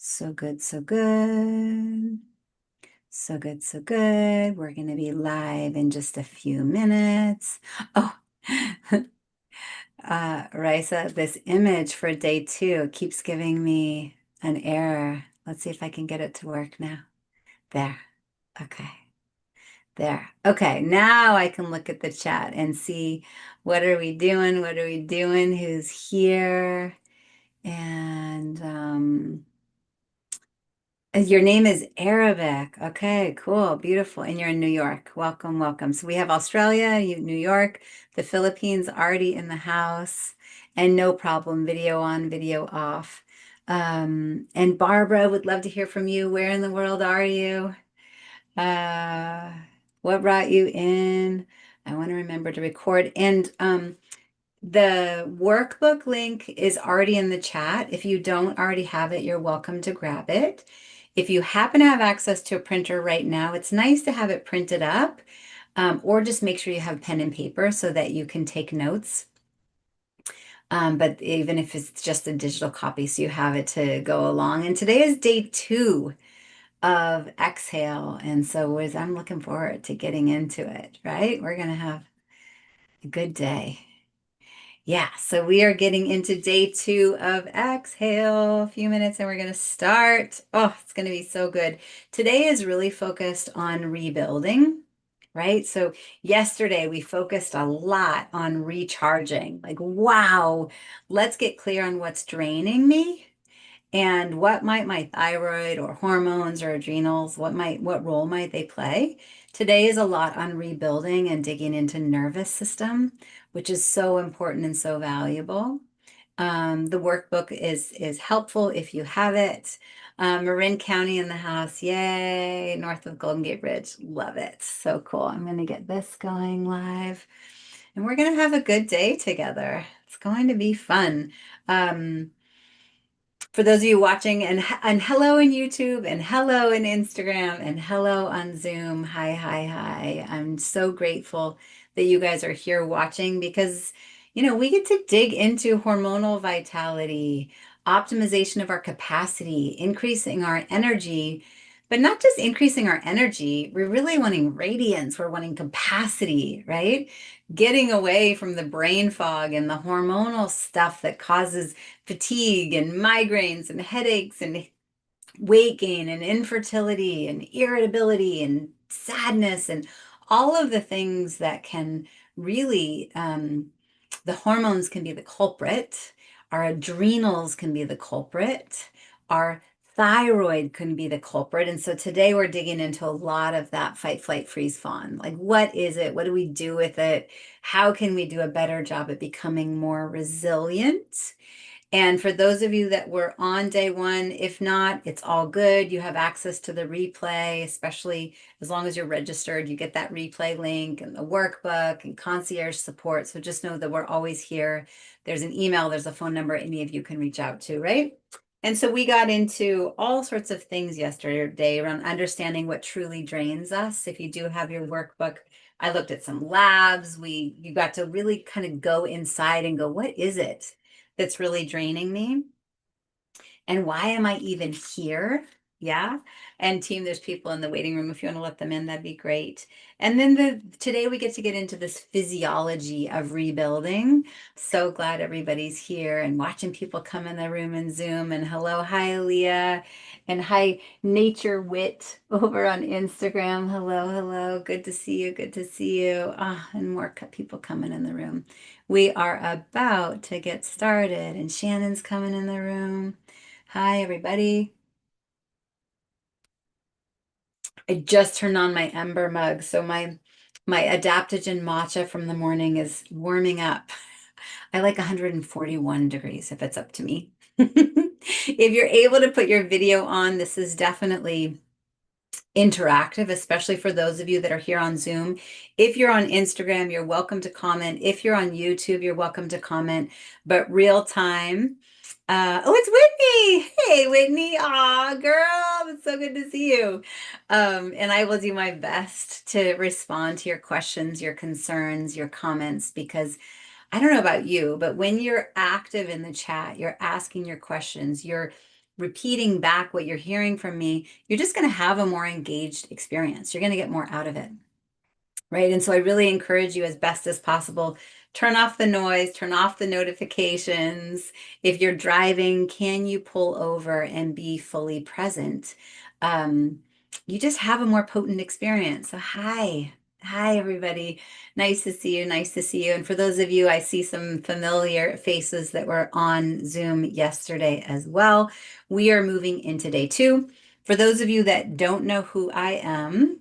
So good, so good. So good, so good. We're going to be live in just a few minutes. Oh, Raisa, this image for day 2 keeps giving me an error. Let's see if I can get it to work now. There. Okay. There. Okay. Now I can look at the chat and see what are we doing? What are we doing? Who's here? And your name is Arabic. Okay, cool, beautiful. And you're in New York. Welcome, welcome. So we have Australia, New York, the Philippines already in the house, and no problem, video on, video off. And Barbara, would love to hear from you. Where in the world are you? Uh, what brought you in? I want to remember to record. And the workbook link is already in the chat. If you don't already have it, you're welcome to grab it. If you happen to have access to a printer right now, it's nice to have it printed up, or just make sure you have pen and paper so that you can take notes. But even if it's just a digital copy, so you have it to go along. And today is day 2 of Exhale. And so I'm looking forward to getting into it, right? We're going to have a good day. Yeah, so we are getting into day 2 of Exhale, a few minutes, and we're going to start. Oh, it's going to be so good. Today is really focused on rebuilding, right? So yesterday we focused a lot on recharging. Like, wow, let's get clear on what's draining me and what might my thyroid or hormones or adrenals, what role might they play? Today is a lot on rebuilding and digging into nervous system, which is so important and so valuable. The workbook is helpful if you have it. Marin County in the house, yay! North of Golden Gate Bridge, love it. So cool. I'm going to get this going live, and we're going to have a good day together. It's going to be fun. For those of you watching, and hello in YouTube, and hello in Instagram, and hello on Zoom. Hi, hi, hi. I'm so grateful that you guys are here watching because, we get to dig into hormonal vitality, optimization of our capacity, increasing our energy, but not just increasing our energy. We're really wanting radiance. We're wanting capacity, right? Getting away from the brain fog and the hormonal stuff that causes fatigue and migraines and headaches and weight gain and infertility and irritability and sadness and all of the things that can really, the hormones can be the culprit, our adrenals can be the culprit, our thyroid can be the culprit. And so today we're digging into a lot of that fight, flight, freeze, fawn. Like, what is it? What do we do with it? How can we do a better job at becoming more resilient? And for those of you that were on day 1, if not, it's all good. You have access to the replay, especially as long as you're registered, you get that replay link and the workbook and concierge support. So just know that we're always here. There's an email, there's a phone number any of you can reach out to, right? And so we got into all sorts of things yesterday around understanding what truly drains us. If you do have your workbook, I looked at some labs. You got to really kind of go inside and go, what is it that's really draining me? And why am I even here? Yeah. And team, there's people in the waiting room. If you want to let them in, that'd be great. And then today we get to get into this physiology of rebuilding. So glad everybody's here and watching people come in the room and Zoom. And hello, hi, Leah. And hi, Nature Wit over on Instagram. Hello, hello. Good to see you. Good to see you. And more people coming in the room. We are about to get started, and Shannon's coming in the room. Hi, everybody. I just turned on my Ember mug, so my adaptogen matcha from the morning is warming up. I like 141 degrees if it's up to me. If you're able to put your video on, this is definitely interactive, especially for those of you that are here on Zoom. If you're on Instagram, you're welcome to comment. If you're on YouTube, you're welcome to comment, but real time. Oh, it's Whitney. Hey, Whitney. Aw, girl, it's so good to see you. And I will do my best to respond to your questions, your concerns, your comments, because I don't know about you, but when you're active in the chat, you're asking your questions, you're repeating back what you're hearing from me, you're just going to have a more engaged experience. You're going to get more out of it. Right. And so I really encourage you as best as possible, turn off the noise, turn off the notifications. If you're driving, can you pull over and be fully present? Um, you just have a more potent experience. So hi. Hi, everybody. Nice to see you. Nice to see you. And for those of you, I see some familiar faces that were on Zoom yesterday as well. We are moving into day 2. For those of you that don't know who I am,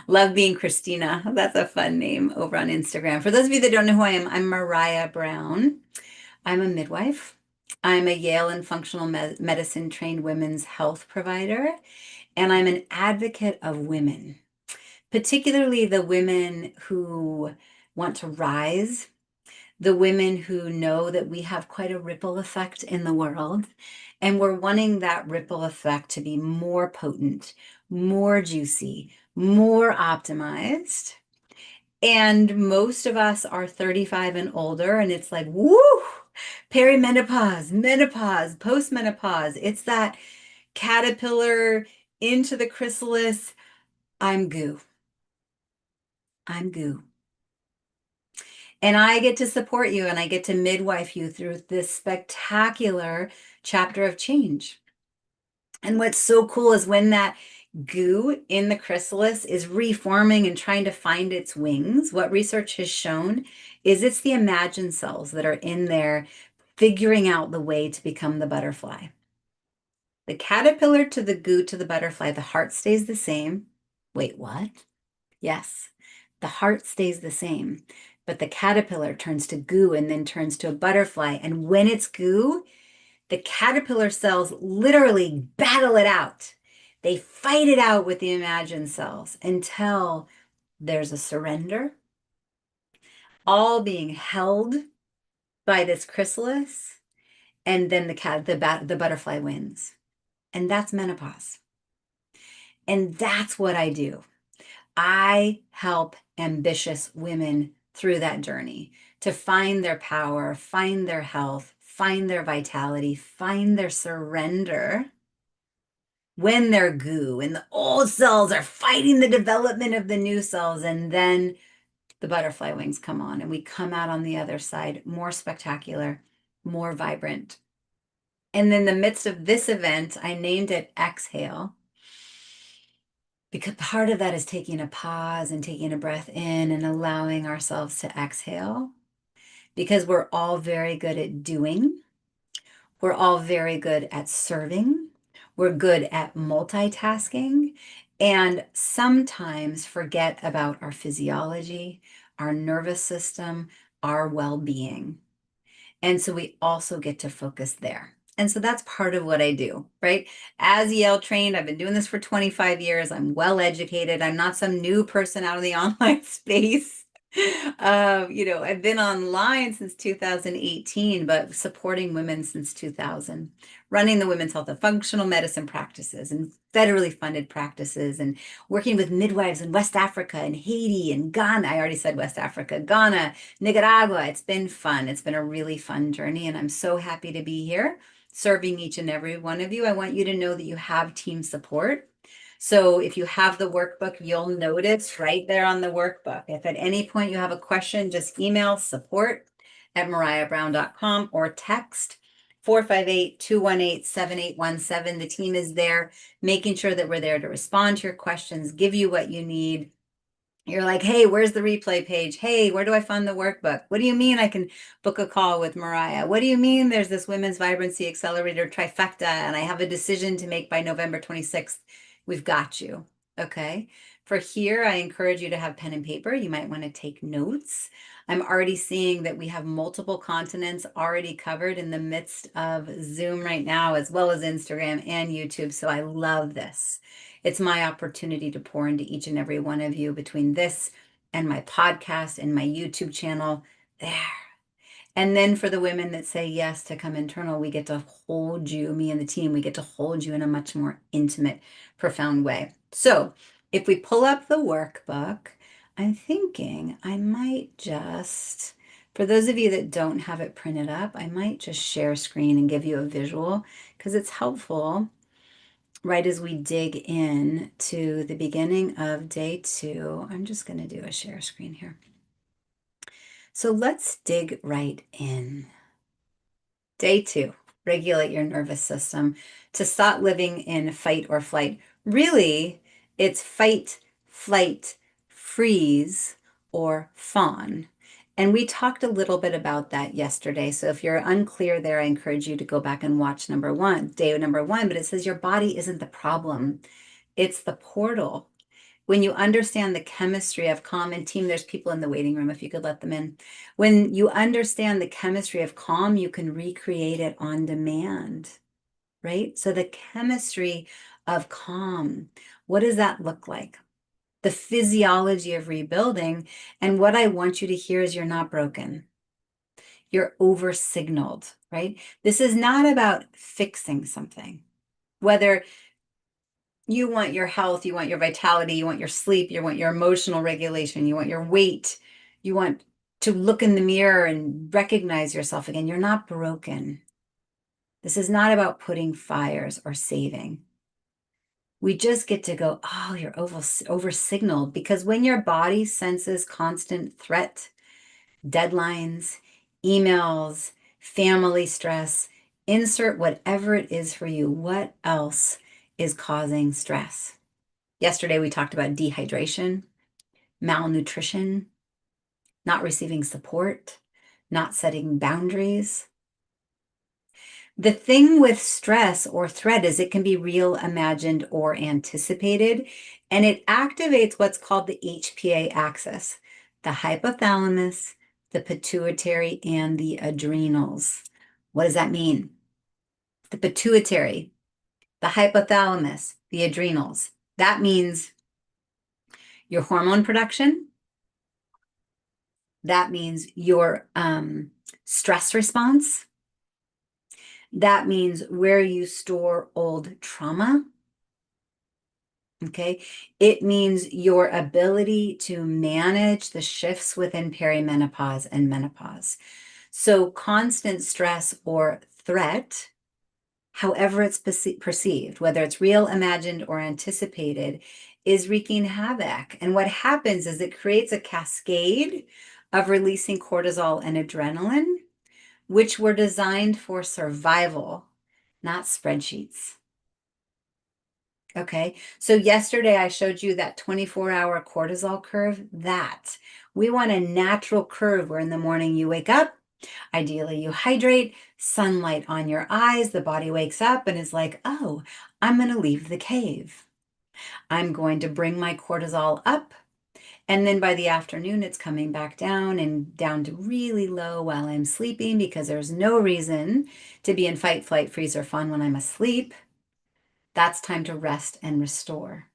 love being Christina. That's a fun name over on Instagram. For those of you that don't know who I am, I'm Maraya Brown. I'm a midwife. I'm a Yale and functional medicine trained women's health provider, and I'm an advocate of women, particularly the women who want to rise, the women who know that we have quite a ripple effect in the world, and we're wanting that ripple effect to be more potent, more juicy, more optimized. And most of us are 35 and older, and it's like, woo, perimenopause, menopause, postmenopause. It's that caterpillar into the chrysalis. I'm goo. I'm goo. And I get to support you and I get to midwife you through this spectacular chapter of change. And what's so cool is when that goo in the chrysalis is reforming and trying to find its wings, what research has shown is it's the imagined cells that are in there figuring out the way to become the butterfly. The caterpillar to the goo to the butterfly, the heart stays the same. Wait, what? Yes, the heart stays the same, but the caterpillar turns to goo and then turns to a butterfly. And when it's goo, the caterpillar cells literally battle it out. They fight it out with the imagined cells until there's a surrender, all being held by this chrysalis, and then the butterfly wins. And that's menopause. And that's what I do. I help ambitious women through that journey to find their power, find their health, find their vitality, find their surrender when they're goo and the old cells are fighting the development of the new cells. And then the butterfly wings come on and we come out on the other side more spectacular, more vibrant. And in the midst of this event, I named it Exhale, because part of that is taking a pause and taking a breath in and allowing ourselves to exhale, because we're all very good at doing. We're all very good at serving. We're good at multitasking and sometimes forget about our physiology, our nervous system, our well-being. And so we also get to focus there. And so that's part of what I do, right? As Yale trained, I've been doing this for 25 years. I'm well educated. I'm not some new person out in the online space. I've been online since 2018, but supporting women since 2000, running the women's health and functional medicine practices and federally funded practices, and working with midwives in West Africa and Haiti and Ghana. I already said West Africa, Ghana, Nicaragua. It's been fun. It's been a really fun journey, and I'm so happy to be here serving each and every one of you. I want you to know that you have team support. So if you have the workbook, you'll notice right there on the workbook. If at any point you have a question, just email support@marayabrown.com or text 458-218-7817. The team is there, making sure that we're there to respond to your questions, give you what you need. You're like, hey, where's the replay page? Hey, where do I find the workbook? What do you mean I can book a call with Maraya? What do you mean there's this Women's Vibrancy Accelerator trifecta and I have a decision to make by November 26th? We've got you. Okay. For here, I encourage you to have pen and paper. You might want to take notes. I'm already seeing that we have multiple continents already covered in the midst of Zoom right now, as well as Instagram and YouTube. So I love this. It's my opportunity to pour into each and every one of you between this and my podcast and my YouTube channel there. And then for the women that say yes to come internal, we get to hold you, me and the team, we get to hold you in a much more intimate, profound way. So if we pull up the workbook, I'm thinking I might just For those of you that don't have it printed up, I might just share screen and give you a visual because it's helpful right as we dig in to the beginning of day 2. I'm just going to do a share screen here. So let's dig right in. Day 2, regulate your nervous system to stop living in fight or flight. Really, it's fight, flight, freeze, or fawn. And we talked a little bit about that yesterday. So if you're unclear there, I encourage you to go back and watch day number 1. But it says your body isn't the problem, it's the portal. When you understand the chemistry of calm, and team, there's people in the waiting room if you could let them in. When you understand the chemistry of calm, you can recreate it on demand, right? So the chemistry of calm, what does that look like? The physiology of rebuilding. And what I want you to hear is you're not broken. You're over signaled, right? This is not about fixing something. Whether you want your health, you want your vitality, you want your sleep, you want your emotional regulation, you want your weight, you want to look in the mirror and recognize yourself again. You're not broken. This is not about putting fires or saving. We just get to go, oh, you're over signaled, because when your body senses constant threat, deadlines, emails, family stress, insert whatever it is for you. What else is causing stress? Yesterday, we talked about dehydration, malnutrition, not receiving support, not setting boundaries. The thing with stress or threat is it can be real, imagined, or anticipated, and it activates what's called the HPA axis, the hypothalamus, the pituitary, and the adrenals. What does that mean? The pituitary, the hypothalamus, the adrenals. That means your hormone production. That means your stress response. That means where you store old trauma. Okay. It means your ability to manage the shifts within perimenopause and menopause. So constant stress or threat, however it's perceived, whether it's real, imagined, or anticipated, is wreaking havoc. And what happens is it creates a cascade of releasing cortisol and adrenaline, which were designed for survival, not spreadsheets. Okay, so yesterday I showed you that 24-hour cortisol curve. That we want a natural curve where in the morning you wake up, ideally you hydrate, sunlight on your eyes, the body wakes up and is like, oh, I'm going to leave the cave. I'm going to bring my cortisol up. And then by the afternoon, it's coming back down and down to really low while I'm sleeping, because there's no reason to be in fight, flight, freeze, or fawn when I'm asleep. That's time to rest and restore.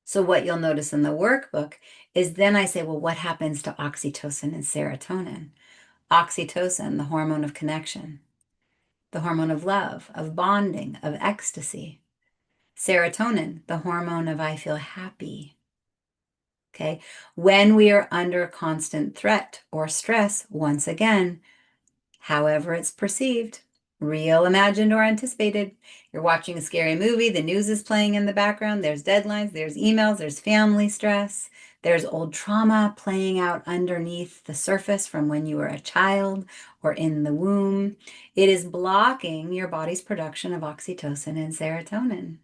So what you'll notice in the workbook is then I say, well, what happens to oxytocin and serotonin? Oxytocin, the hormone of connection, the hormone of love, of bonding, of ecstasy. Serotonin, the hormone of I feel happy. Okay. When we are under constant threat or stress, once again, however it's perceived, real, imagined, or anticipated. You're watching a scary movie, the news is playing in the background, there's deadlines, there's emails, there's family stress, there's old trauma playing out underneath the surface from when you were a child or in the womb. It is blocking your body's production of oxytocin and serotonin.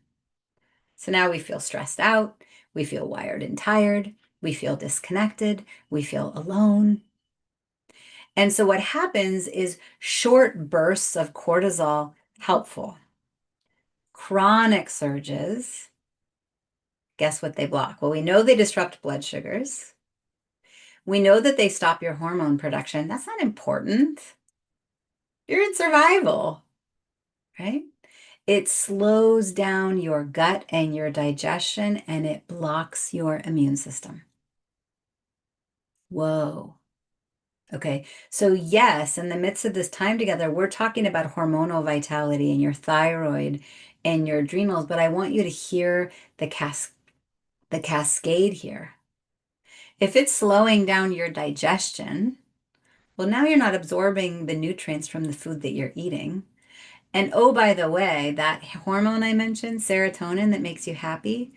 So now we feel stressed out, we feel wired and tired, we feel disconnected, we feel alone. And so what happens is short bursts of cortisol helpful. Chronic surges, guess what they block? Well, we know they disrupt blood sugars. We know that they stop your hormone production. That's not important. You're in survival, right? It slows down your gut and your digestion, and it blocks your immune system. Whoa. Okay, so yes, in the midst of this time together, we're talking about hormonal vitality and your thyroid and your adrenals, but I want you to hear the cascade here. If it's slowing down your digestion, Well, now you're not absorbing the nutrients from the food that you're eating. And oh, by the way, that hormone I mentioned, serotonin, that makes you happy,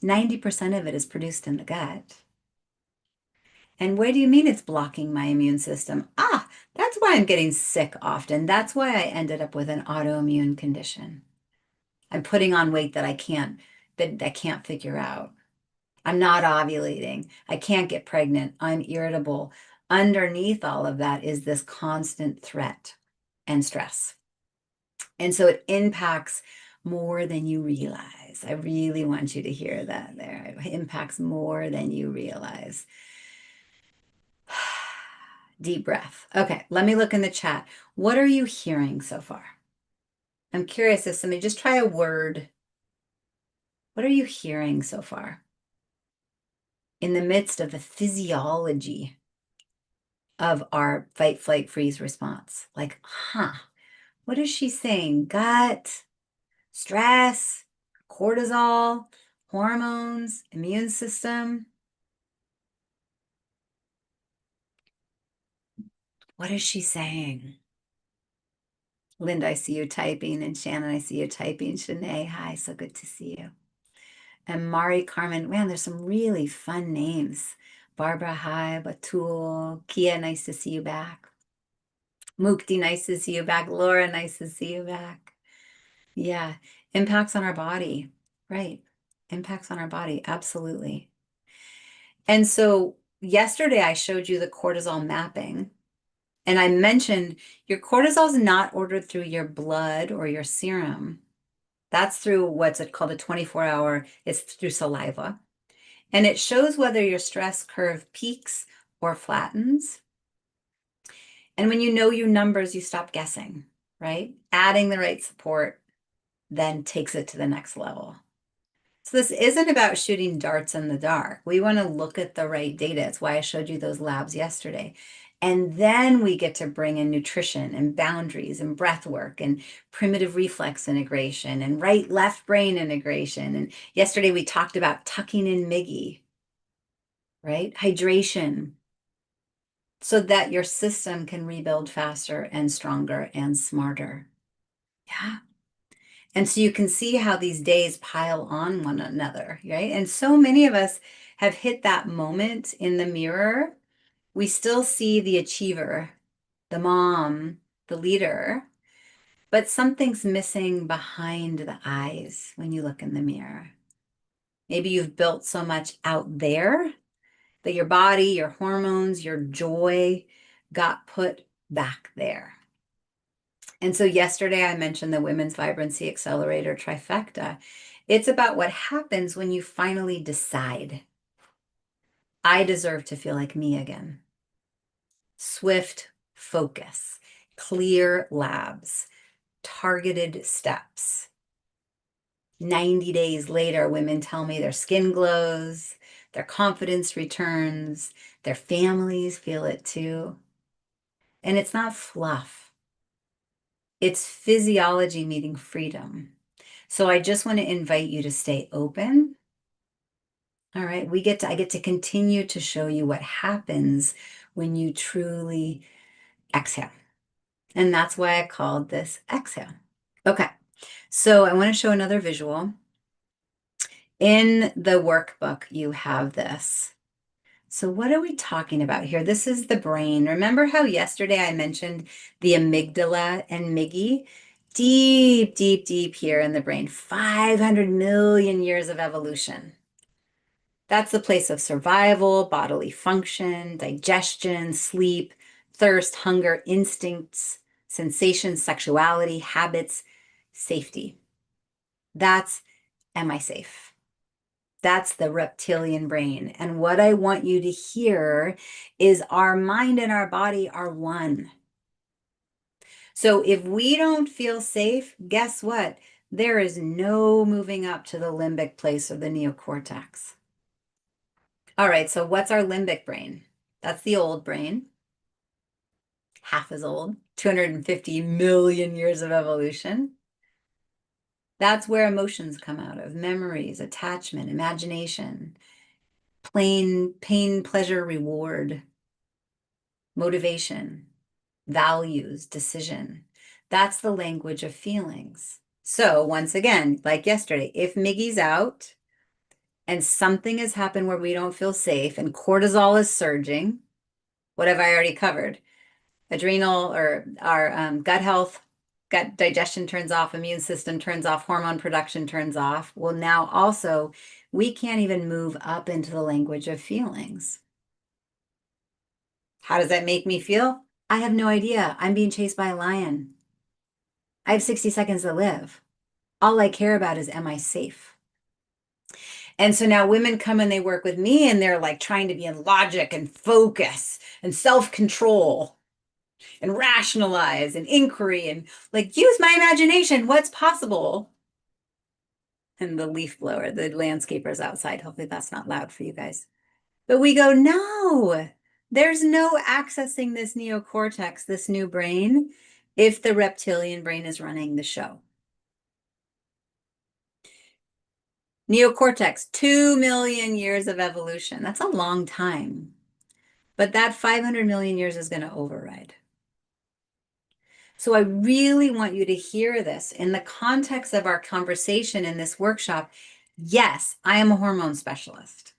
90% of it is produced in the gut. And what do you mean it's blocking my immune system? Ah, that's why I'm getting sick often. That's why I ended up with an autoimmune condition. I'm putting on weight that I can't figure out. I'm not ovulating. I can't get pregnant. I'm irritable. Underneath all of that is this constant threat and stress. And so it impacts more than you realize. I really want you to hear that there. It impacts more than you realize. Deep breath. Okay, let me look in the chat. What are you hearing so far? I'm curious if somebody just try a word. What are you hearing so far? In the midst of the physiology of our fight, flight, freeze response. Like, what is she saying? Gut, stress, cortisol, hormones, immune system. What is she saying? Linda, I see you typing, and Shannon, I see you typing. Shanae, hi, so good to see you. And Mari Carmen, man, there's some really fun names. Barbara, hi, Batul, Kia, nice to see you back. Mukti, nice to see you back. Laura, nice to see you back. Yeah, impacts on our body, right? Impacts on our body, absolutely. And so yesterday I showed you the cortisol mapping, and I mentioned your cortisol is not ordered through your blood or your serum. That's through what's it called a 24-hour, it's through saliva. And it shows whether your stress curve peaks or flattens. And when you know your numbers, you stop guessing, right? Adding the right support then takes it to the next level. So this isn't about shooting darts in the dark. We want to look at the right data. It's why I showed you those labs yesterday. And then we get to bring in nutrition and boundaries and breath work and primitive reflex integration and right left brain integration. And yesterday we talked about tucking in Miggy, right? Hydration, so that your system can rebuild faster and stronger and smarter. Yeah. And so you can see how these days pile on one another, right? And so many of us have hit that moment in the mirror. We still see the achiever, the mom, the leader, but something's missing behind the eyes when you look in the mirror. Maybe you've built so much out there that your body, your hormones, your joy got put back there. And so yesterday I mentioned the Women's Vibrancy Accelerator trifecta. It's about what happens when you finally decide, I deserve to feel like me again. Swift focus, clear labs, targeted steps. 90 days later, women tell me their skin glows, their confidence returns, their families feel it too. And it's not fluff. It's physiology meeting freedom. So I just want to invite you to stay open. All right, I get to continue to show you what happens when you truly exhale. And that's why I called this exhale. Okay, so I want to show another visual. In the workbook, you have this. So what are we talking about here? This is the brain. Remember how yesterday I mentioned the amygdala and Miggy? Deep, deep, deep here in the brain, 500 million years of evolution. That's the place of survival, bodily function, digestion, sleep, thirst, hunger, instincts, sensations, sexuality, habits, safety. That's, am I safe? That's the reptilian brain. And what I want you to hear is our mind and our body are one. So if we don't feel safe, guess what? There is no moving up to the limbic place of the neocortex. All right, so what's our limbic brain? That's the old brain, half as old, 250 million years of evolution. That's where emotions come out of, memories, attachment, imagination, pain, pleasure, reward. motivation, values, decision. That's the language of feelings. So once again, like yesterday, if Miggy's out and something has happened where we don't feel safe and cortisol is surging, what have I already covered? Adrenal or our gut health, gut digestion turns off, immune system turns off, hormone production turns off. Well, now also we can't even move up into the language of feelings. How does that make me feel? I have no idea. I'm being chased by a lion. I have 60 seconds to live. All I care about is, am I safe? And so now women come and they work with me and they're like trying to be in logic and focus and self-control and rationalize and inquiry and like use my imagination. What's possible? And the leaf blower, the landscapers outside. Hopefully that's not loud for you guys. But we go, no, there's no accessing this neocortex, this new brain, if the reptilian brain is running the show. Neocortex, 2 million years of evolution. That's a long time. But that 500 million years is going to override. So I really want you to hear this in the context of our conversation in this workshop. Yes, I am a hormone specialist.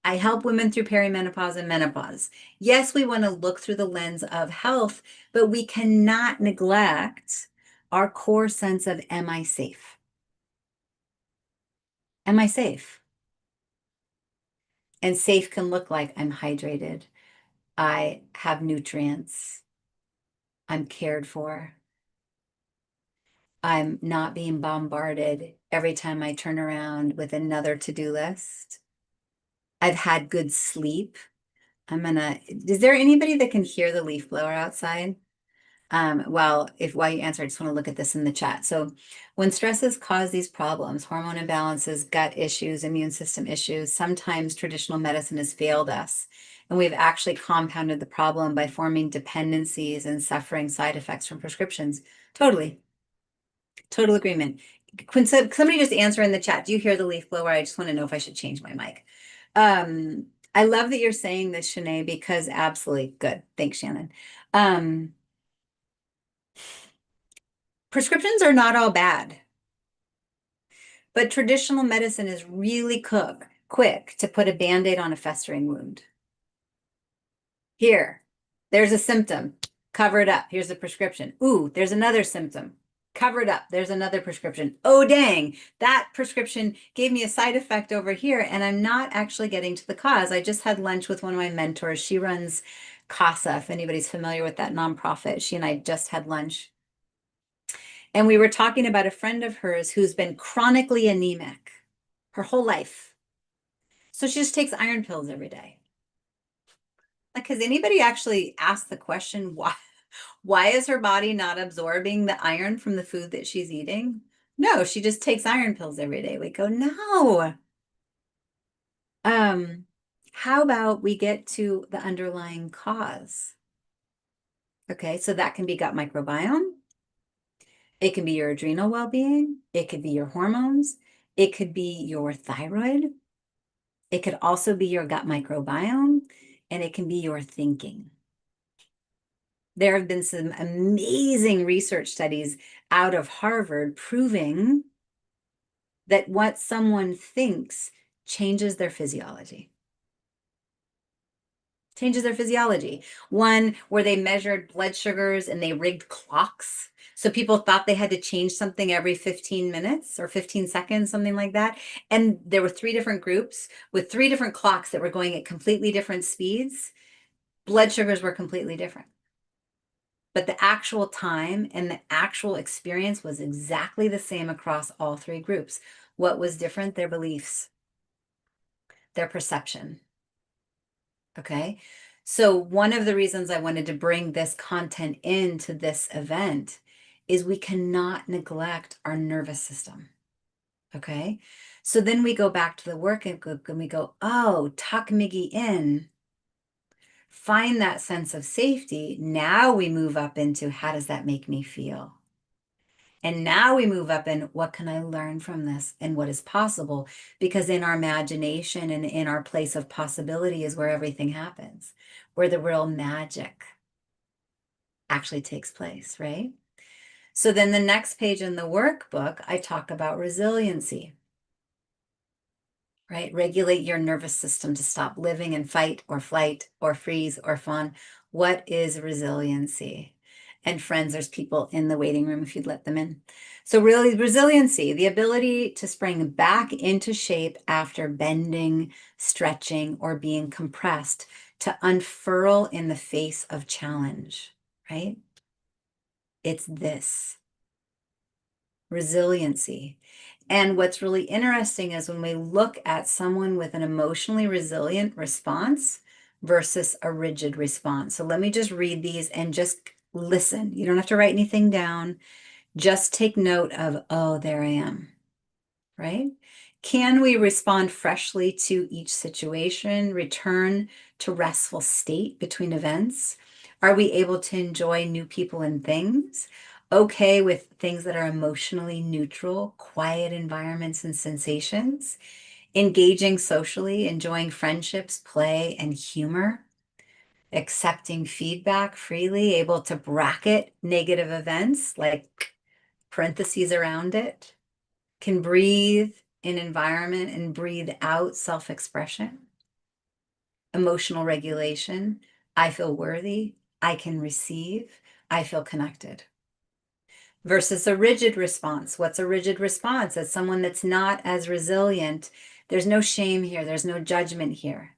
I help women through perimenopause and menopause. Yes, we want to look through the lens of health, but we cannot neglect our core sense of, am I safe? Am I safe? And safe can look like I'm hydrated. I have nutrients. I'm cared for. I'm not being bombarded every time I turn around with another to-do list. I've had good sleep. Is there anybody that can hear the leaf blower outside? While you answer, I just want to look at this in the chat. So when stresses cause these problems, hormone imbalances, gut issues, immune system issues, sometimes traditional medicine has failed us. And we've actually compounded the problem by forming dependencies and suffering side effects from prescriptions. Totally. Total agreement. Somebody just answer in the chat. Do you hear the leaf blower? I just want to know if I should change my mic. I love that you're saying this, Shanae, because absolutely good. Thanks, Shannon. Prescriptions are not all bad, but traditional medicine is really quick to put a Band-Aid on a festering wound. Here, there's a symptom, cover it up. Here's a prescription. Ooh, there's another symptom, cover it up. There's another prescription. Oh, dang, that prescription gave me a side effect over here, and I'm not actually getting to the cause. I just had lunch with one of my mentors. She runs CASA, if anybody's familiar with that nonprofit. She and I just had lunch. And we were talking about a friend of hers who's been chronically anemic her whole life. So she just takes iron pills every day. Like, has anybody actually asked the question, why is her body not absorbing the iron from the food that she's eating? No, she just takes iron pills every day. We go, no. How about we get to the underlying cause? Okay, so that can be gut microbiome. It can be your adrenal well-being. It could be your hormones. It could be your thyroid. It could also be your gut microbiome, and it can be your thinking. There have been some amazing research studies out of Harvard proving that what someone thinks changes their physiology. Changes their physiology. One where they measured blood sugars and they rigged clocks. So people thought they had to change something every 15 minutes or 15 seconds, something like that. And there were 3 different groups with 3 different clocks that were going at completely different speeds. Blood sugars were completely different. But the actual time and the actual experience was exactly the same across all 3 groups. What was different? Their beliefs, their perception. Okay. So one of the reasons I wanted to bring this content into this event is we cannot neglect our nervous system. Okay. So then we go back to the work and we go, oh, tuck Miggy in, find that sense of safety. Now we move up into how does that make me feel? And now we move up in what can I learn from this and what is possible? Because in our imagination and in our place of possibility is where everything happens, where the real magic actually takes place, right? So then the next page in the workbook, I talk about resiliency, right? Regulate your nervous system to stop living in fight or flight or freeze or fawn. What is resiliency? And friends, there's people in the waiting room if you'd let them in. So really resiliency, the ability to spring back into shape after bending, stretching, or being compressed, to unfurl in the face of challenge, right? It's this resiliency. And what's really interesting is when we look at someone with an emotionally resilient response versus a rigid response. So let me just read these and just listen. You don't have to write anything down. Just take note of, oh, there I am, right? Can we respond freshly to each situation, return to restful state between events? Are we able to enjoy new people and things? Okay with things that are emotionally neutral, quiet environments and sensations? Engaging socially, enjoying friendships, play, and humor? Accepting feedback freely, able to bracket negative events, like parentheses around it? Can breathe in environment and breathe out self-expression, emotional regulation. I feel worthy. I can receive. I feel connected. Versus a rigid response. What's a rigid response? As someone that's not as resilient, there's no shame here. There's no judgment here.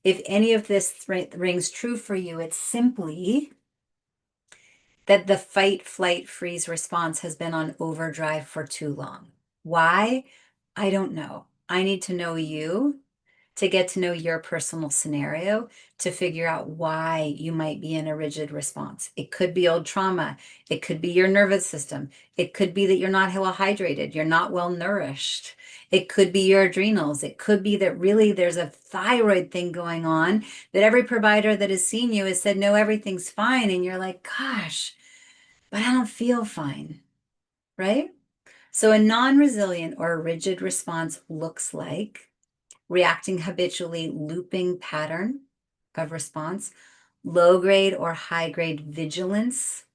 If any of this rings true for you, it's simply that the fight, flight, freeze response has been on overdrive for too long. Why? I don't know. I need to know you to get to know your personal scenario to figure out why you might be in a rigid response. It could be old trauma. It could be your nervous system. It could be that you're not well hydrated. You're not well nourished. It could be your adrenals. It could be that really there's a thyroid thing going on that every provider that has seen you has said, no, everything's fine. And you're like, gosh, but I don't feel fine, right? So a non-resilient or a rigid response looks like reacting habitually, looping pattern of response, low grade or high grade vigilance,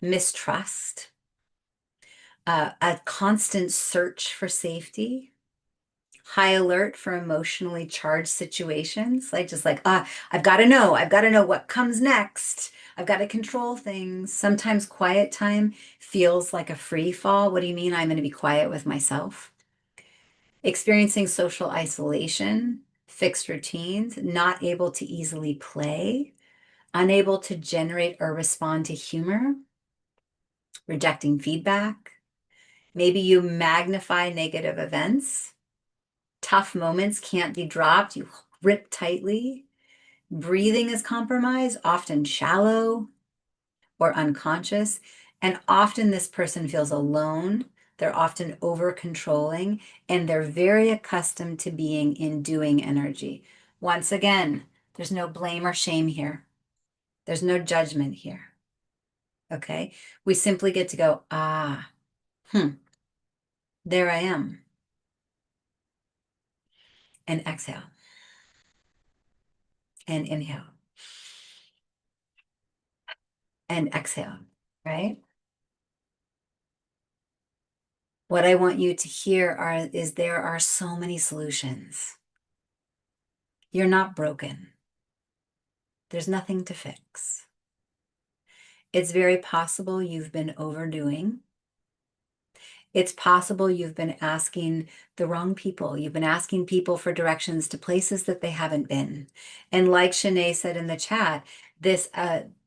mistrust, a constant search for safety, high alert for emotionally charged situations, like just like, I've got to know what comes next. I've got to control things. Sometimes quiet time feels like a free fall. What do you mean I'm going to be quiet with myself? Experiencing social isolation, fixed routines, not able to easily play, unable to generate or respond to humor, rejecting feedback. Maybe you magnify negative events. Tough moments can't be dropped. You grip tightly. Breathing is compromised, often shallow or unconscious. And often this person feels alone. They're often over controlling and they're very accustomed to being in doing energy. Once again, there's no blame or shame here. There's no judgment here. Okay. We simply get to go, there I am. And exhale and inhale and exhale, right? What I want you to hear is there are so many solutions. You're not broken. There's nothing to fix. It's very possible you've been overdoing. It's possible you've been asking the wrong people. You've been asking people for directions to places that they haven't been. And like Shanae said in the chat, this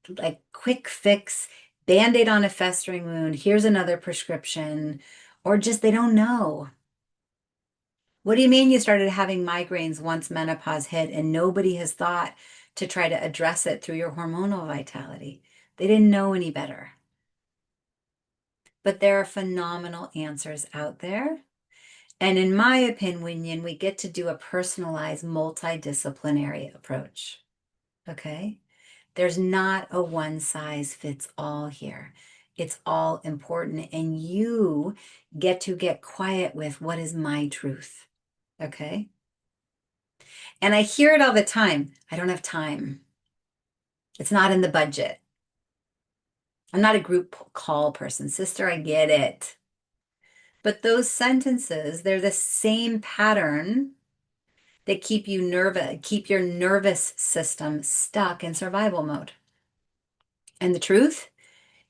like quick fix, Band-Aid on a festering wound, here's another prescription, or just they don't know. What do you mean you started having migraines once menopause hit and nobody has thought to try to address it through your hormonal vitality? They didn't know any better. But there are phenomenal answers out there. And in my opinion, we get to do a personalized multidisciplinary approach. Okay? There's not a one size fits all here. It's all important. And you get to get quiet with what is my truth. Okay. And I hear it all the time. I don't have time. It's not in the budget. I'm not a group call person. Sister, I get it. But those sentences, they're the same pattern that keep your nervous system stuck in survival mode. And the truth,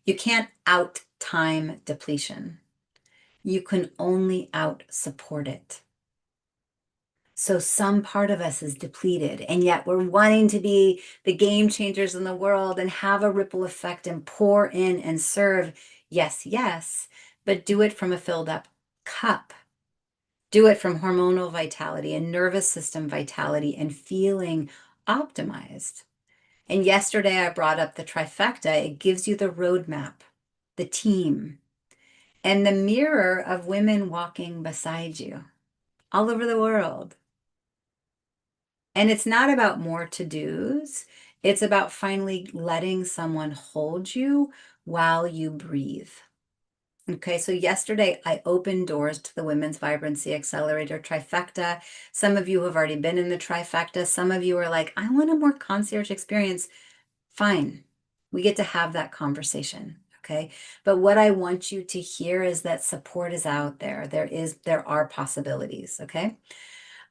you can't out time depletion. You can only out support it. So some part of us is depleted, and yet we're wanting to be the game changers in the world and have a ripple effect and pour in and serve. Yes, yes, but do it from a filled up cup. Do it from hormonal vitality and nervous system vitality and feeling optimized. And yesterday I brought up the trifecta. It gives you the roadmap, the team, and the mirror of women walking beside you all over the world. And it's not about more to-dos. It's about finally letting someone hold you while you breathe. Okay, so yesterday I opened doors to the Women's Vibrancy Accelerator trifecta. Some of you have already been in the trifecta. Some of you are like, I want a more concierge experience. Fine, we get to have that conversation. Okay, but what I want you to hear is that support is out there. There are possibilities. Okay.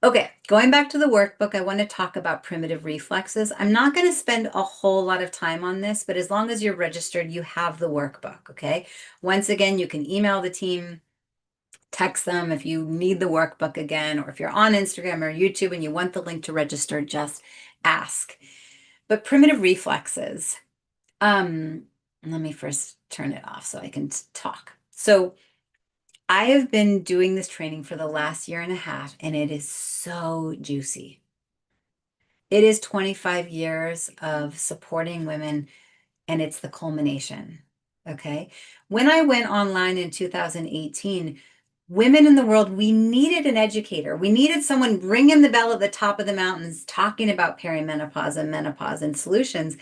Okay, going back to the workbook, I want to talk about primitive reflexes. I'm not going to spend a whole lot of time on this, but as long as you're registered, you have the workbook, okay? Once again, you can email the team, text them if you need the workbook again, or if you're on Instagram or YouTube and you want the link to register, just ask. But primitive reflexes, let me first turn it off so I can talk. So I have been doing this training for the last year and a half, and it is so juicy. It is 25 years of supporting women, and it's the culmination. Okay. When I went online in 2018, women in the world, we needed an educator. We needed someone ringing the bell at the top of the mountains, talking about perimenopause and menopause and solutions.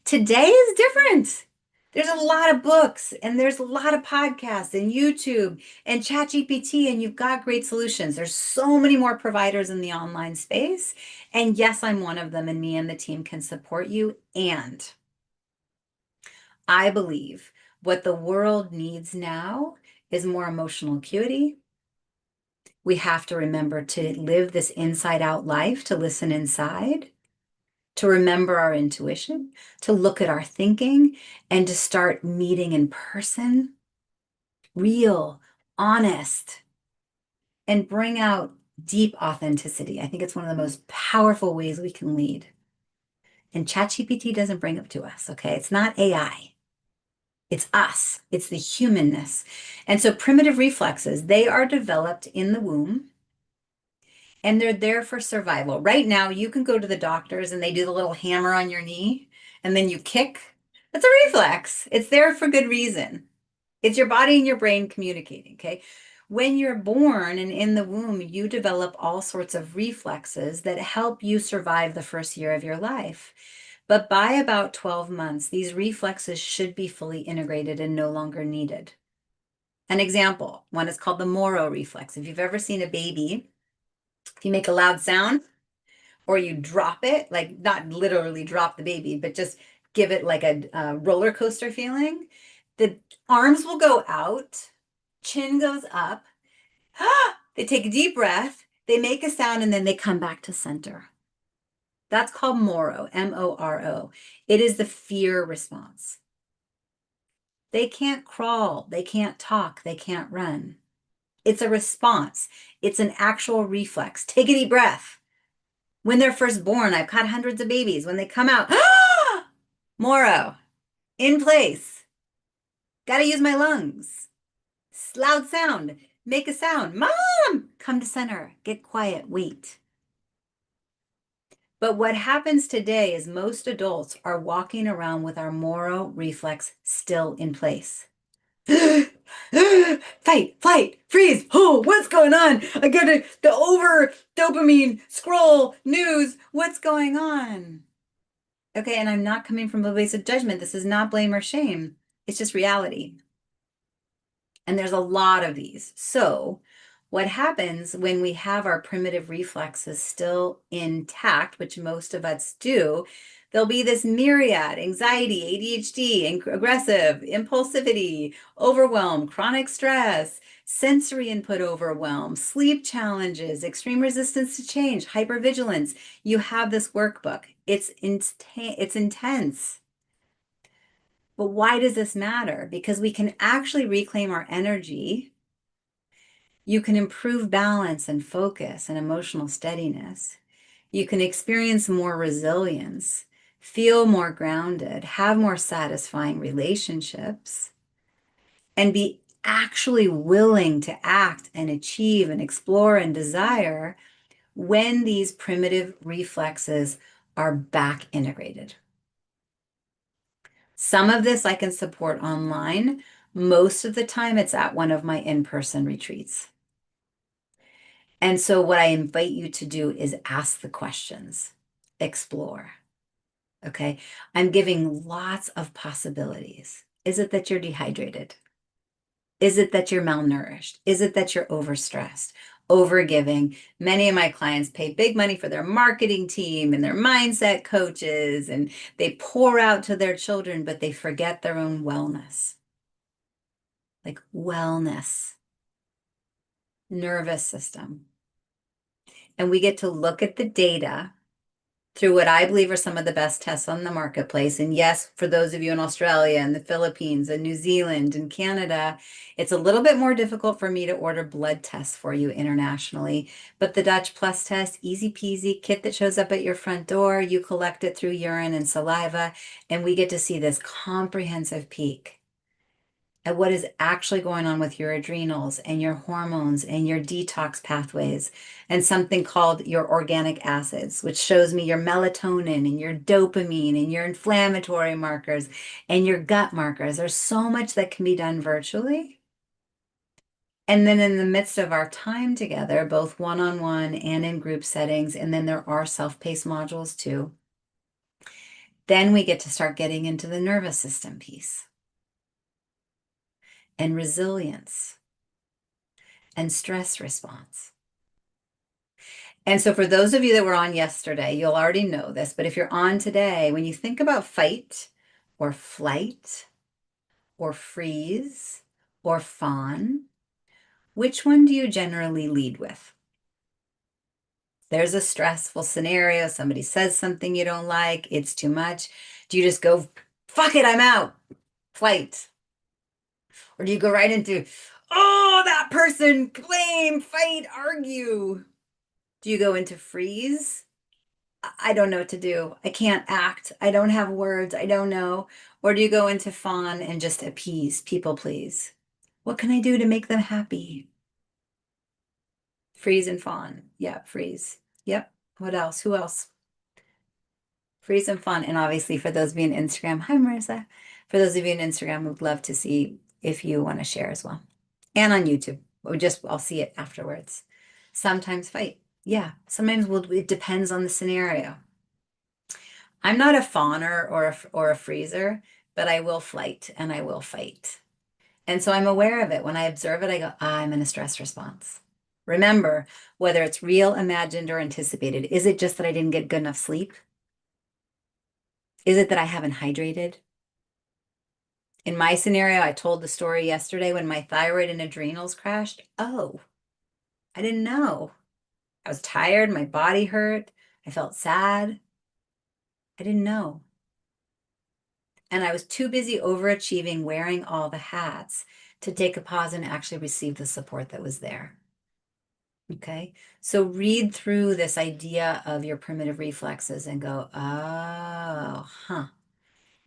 Today is different. There's a lot of books and there's a lot of podcasts and YouTube and ChatGPT, and you've got great solutions. There's so many more providers in the online space. And yes, I'm one of them, and me and the team can support you. And I believe what the world needs now is more emotional acuity. We have to remember to live this inside out life, to listen inside, to remember our intuition, to look at our thinking, and to start meeting in person, real, honest, and bring out deep authenticity. I think it's one of the most powerful ways we can lead. And ChatGPT doesn't bring it to us, okay? It's not AI. It's us. It's the humanness. And so primitive reflexes, they are developed in the womb and they're there for survival. Right now, you can go to the doctors and they do the little hammer on your knee and then you kick. That's a reflex. It's there for good reason. It's your body and your brain communicating, okay? When you're born and in the womb, you develop all sorts of reflexes that help you survive the first year of your life. But by about 12 months, these reflexes should be fully integrated and no longer needed. An example, one is called the Moro reflex. If you've ever seen a baby, if you make a loud sound or you drop it, like not literally drop the baby, but just give it like a roller coaster feeling, the arms will go out, chin goes up, they take a deep breath, they make a sound, and then they come back to center. That's called Moro, M-O-R-O. It is the fear response. They can't crawl, they can't talk, they can't run. It's a response. It's an actual reflex. Take a deep breath. When they're first born, I've caught hundreds of babies. When they come out, Moro, in place. Got to use my lungs. Loud sound. Make a sound. Mom, come to center. Get quiet. Wait. But what happens today is most adults are walking around with our Moro reflex still in place. Fight, flight, freeze. Oh, what's going on? I got the over dopamine scroll news. What's going on? Okay, and I'm not coming from a place of judgment. This is not blame or shame. It's just reality. And there's a lot of these. So what happens when we have our primitive reflexes still intact, which most of us do, there'll be this myriad: anxiety, ADHD, aggressive, impulsivity, overwhelm, chronic stress, sensory input overwhelm, sleep challenges, extreme resistance to change, hypervigilance. You have this workbook. It's intense. But why does this matter? Because we can actually reclaim our energy. You can improve balance and focus and emotional steadiness. You can experience more resilience, feel more grounded, have more satisfying relationships, and be actually willing to act and achieve and explore and desire when these primitive reflexes are back integrated. Some of this I can support online. Most of the time, it's at one of my in-person retreats. And so, what I invite you to do is ask the questions, explore. Okay. I'm giving lots of possibilities. Is it that you're dehydrated? Is it that you're malnourished? Is it that you're overstressed, overgiving? Many of my clients pay big money for their marketing team and their mindset coaches, and they pour out to their children, but they forget their own wellness. Like wellness, nervous system. And we get to look at the data through what I believe are some of the best tests on the marketplace. And yes, for those of you in Australia and the Philippines and New Zealand and Canada, it's a little bit more difficult for me to order blood tests for you internationally. But the Dutch Plus test, easy peasy, kit that shows up at your front door. You collect it through urine and saliva, and we get to see this comprehensive peek at what is actually going on with your adrenals and your hormones and your detox pathways, and something called your organic acids, which shows me your melatonin and your dopamine and your inflammatory markers and your gut markers. There's so much that can be done virtually. And then in the midst of our time together, both one-on-one and in group settings, and then there are self-paced modules too, then we get to start getting into the nervous system piece and resilience and stress response. And so for those of you that were on yesterday, you'll already know this, but if you're on today, when you think about fight or flight or freeze or fawn, which one do you generally lead with? There's a stressful scenario. Somebody says something you don't like. It's too much. Do you just go, fuck it, I'm out, flight? Or do you go right into, oh, that person, blame, fight, argue? Do you go into freeze? I don't know what to do. I can't act. I don't have words. I don't know. Or do you go into fawn and just appease, people please? What can I do to make them happy? Freeze and fawn. Yeah, freeze. Yep. What else? Who else? Freeze and fawn. And obviously for those of you on Instagram, hi Marissa. For those of you on Instagram, we'd love to see if you want to share as well. And on YouTube. I'll see it afterwards. Sometimes fight. Yeah. Sometimes it depends on the scenario. I'm not a fawner or a freezer, but I will flight and I will fight. And so I'm aware of it. When I observe it, I go, I'm in a stress response. Remember, whether it's real, imagined, or anticipated, is it just that I didn't get good enough sleep? Is it that I haven't hydrated? In my scenario, I told the story yesterday when my thyroid and adrenals crashed. Oh, I didn't know. I was tired, my body hurt, I felt sad. I didn't know. And I was too busy overachieving, wearing all the hats to take a pause and actually receive the support that was there. Okay. So read through this idea of your primitive reflexes and go, oh,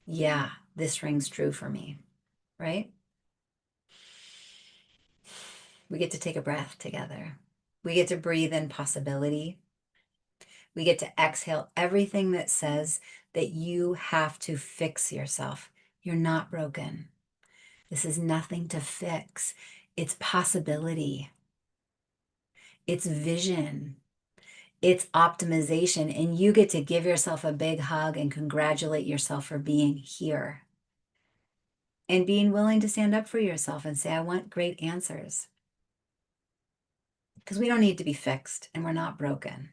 yeah, this rings true for me, right? We get to take a breath together. We get to breathe in possibility. We get to exhale everything that says that you have to fix yourself. You're not broken. This is nothing to fix. It's possibility. It's vision. It's optimization. And you get to give yourself a big hug and congratulate yourself for being here. and being willing to stand up for yourself and say, I want great answers. Because we don't need to be fixed and we're not broken.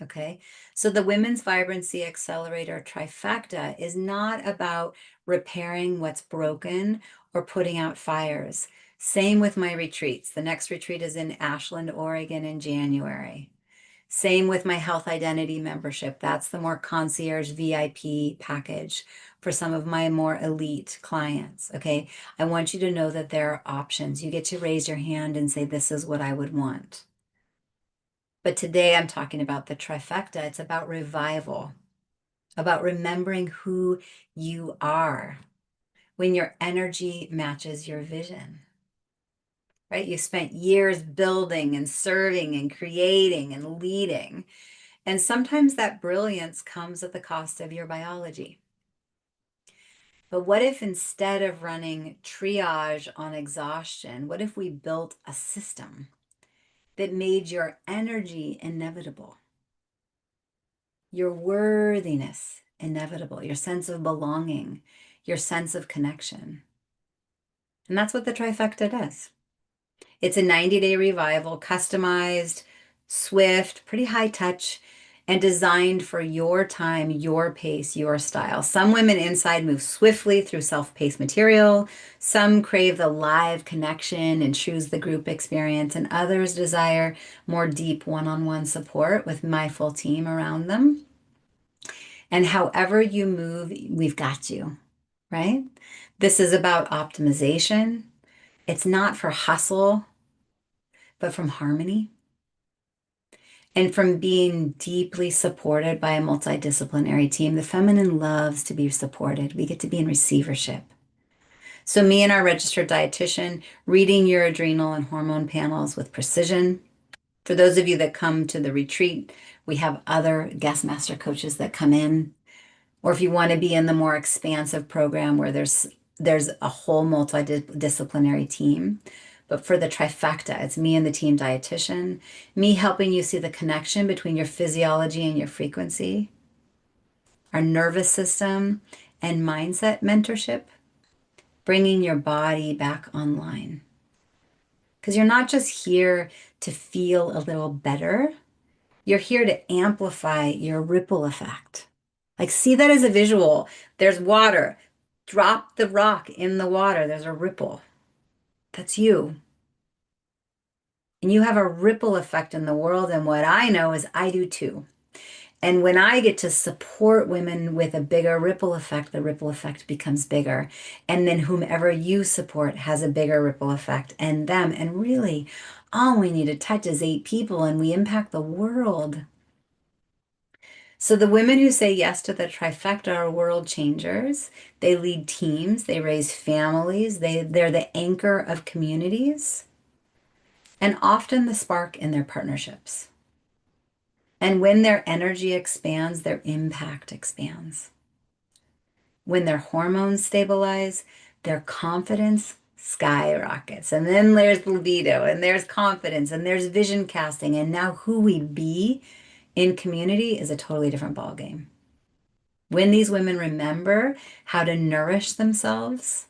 Okay. So the Women's Vibrancy Accelerator trifecta is not about repairing what's broken or putting out fires. Same with my retreats. The next retreat is in Ashland, Oregon in January. Same with my health identity membership. That's the more concierge VIP package for some of my more elite clients. Okay. I want you to know that there are options. You get to raise your hand and say, this is what I would want. But today I'm talking about the trifecta. It's about revival, about remembering who you are when your energy matches your vision, right? You spent years building and serving and creating and leading. And sometimes that brilliance comes at the cost of your biology. But what if instead of running triage on exhaustion, what if we built a system that made your energy inevitable, your worthiness inevitable, your sense of belonging, your sense of connection? And that's what the trifecta does. It's a 90-day revival, customized, swift, pretty high touch, and designed for your time, your pace, your style. Some women inside move swiftly through self-paced material. Some crave the live connection and choose the group experience, and others desire more deep one-on-one support with my full team around them. And however you move, we've got you, right? This is about optimization. It's not for hustle, but from harmony and from being deeply supported by a multidisciplinary team. The feminine loves to be supported. We get to be in receivership. So me and our registered dietitian reading your adrenal and hormone panels with precision. For those of you that come to the retreat, we have other guest master coaches that come in. Or if you want to be in the more expansive program where there's a whole multidisciplinary team. But for the trifecta, it's me and the team dietitian, me helping you see the connection between your physiology and your frequency, our nervous system and mindset mentorship, bringing your body back online. Because you're not just here to feel a little better, you're here to amplify your ripple effect. Like, see that as a visual. There's water. Drop the rock in the water. There's a ripple. That's you. And you have a ripple effect in the world. And what I know is I do too. And when I get to support women with a bigger ripple effect, the ripple effect becomes bigger. And then whomever you support has a bigger ripple effect and them. And really, all we need to touch is 8 people and we impact the world. So the women who say yes to the trifecta are world changers. They lead teams, they raise families, they're the anchor of communities, and often the spark in their partnerships. And when their energy expands, their impact expands. When their hormones stabilize, their confidence skyrockets. And then there's libido, and there's confidence, and there's vision casting. And now who we be in community is a totally different ballgame. When these women remember how to nourish themselves,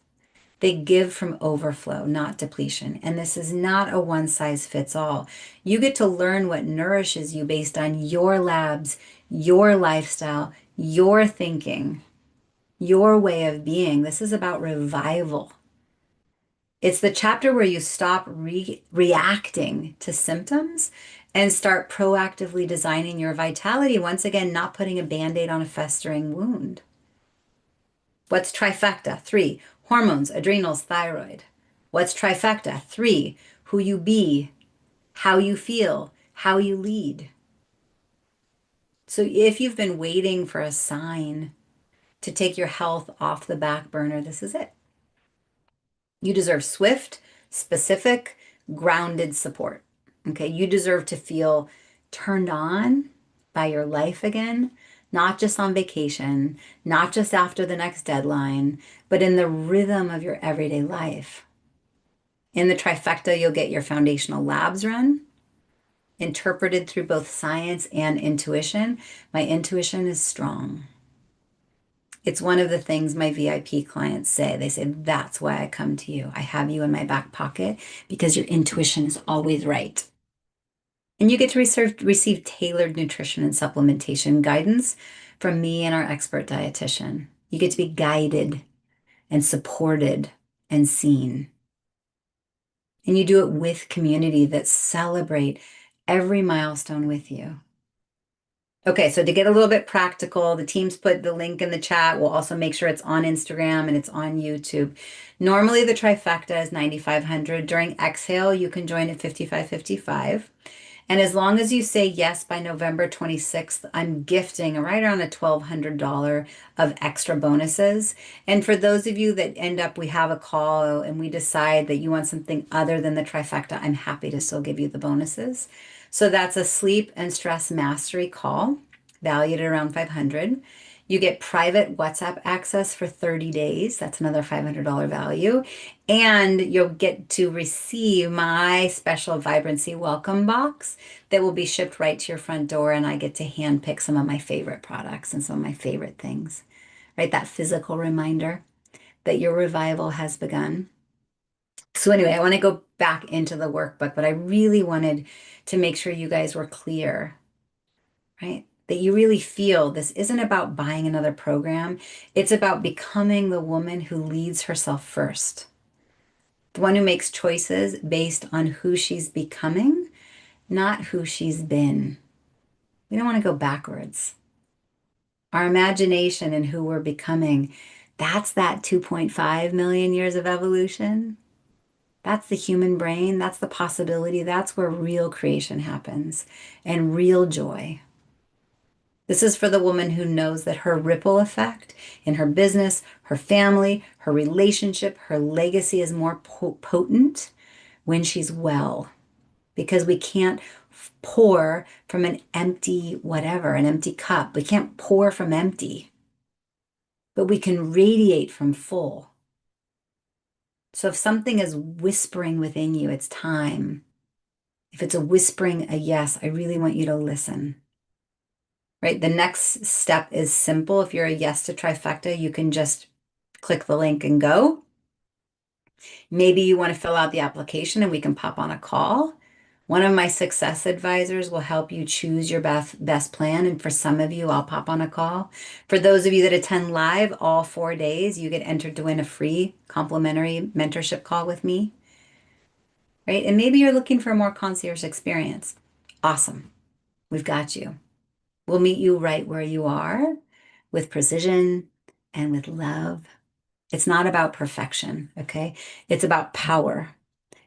they give from overflow, not depletion. And this is not a one size fits all. You get to learn what nourishes you based on your labs, your lifestyle, your thinking, your way of being. This is about revival. It's the chapter where you stop reacting to symptoms and start proactively designing your vitality. Once again, not putting a band-aid on a festering wound. What's trifecta? 3, hormones, adrenals, thyroid. What's trifecta? 3, who you be, how you feel, how you lead. So if you've been waiting for a sign to take your health off the back burner, this is it. You deserve swift, specific, grounded support. Okay, you deserve to feel turned on by your life again, not just on vacation, not just after the next deadline, but in the rhythm of your everyday life. In the trifecta, you'll get your foundational labs run, interpreted through both science and intuition. My intuition is strong. It's one of the things my VIP clients say. They say, that's why I come to you. I have you in my back pocket because your intuition is always right. And you get to receive tailored nutrition and supplementation guidance from me and our expert dietitian. You get to be guided and supported and seen. And you do it with community that celebrate every milestone with you. Okay, so to get a little bit practical, the teams put the link in the chat. We'll also make sure it's on Instagram and it's on YouTube. Normally the trifecta is 9,500. During Exhale, you can join at 5,555. And as long as you say yes by November 26th, I'm gifting right around a $1,200 of extra bonuses. And for those of you that end up, we have a call and we decide that you want something other than the trifecta, I'm happy to still give you the bonuses. So that's a sleep and stress mastery call, valued at around 500. You get private WhatsApp access for 30 days. That's another $500 value. And you'll get to receive my special Vibrancy welcome box that will be shipped right to your front door. And I get to handpick some of my favorite products and some of my favorite things, right? That physical reminder that your revival has begun. So anyway, I want to go back into the workbook, but I really wanted to make sure you guys were clear, right? That you really feel this isn't about buying another program. It's about becoming the woman who leads herself first, the one who makes choices based on who she's becoming, not who she's been. We don't want to go backwards. Our imagination and who we're becoming, that's that 2.5 million years of evolution. That's the human brain. That's the possibility. That's where real creation happens and real joy. This is for the woman who knows that her ripple effect in her business, her family, her relationship, her legacy is more potent when she's well, because we can't pour from an empty whatever, an empty cup. We can't pour from empty, but we can radiate from full. So if something is whispering within you, it's time. If it's a whispering, a yes, I really want you to listen. Right? The next step is simple. If you're a yes to trifecta, you can just click the link and go. Maybe you want to fill out the application and we can pop on a call. One of my success advisors will help you choose your best plan. And for some of you, I'll pop on a call. For those of you that attend live all 4 days, you get entered to win a free complimentary mentorship call with me. Right? And maybe you're looking for a more concierge experience. Awesome. We've got you. We'll meet you right where you are with precision and with love. It's not about perfection, okay? It's about power.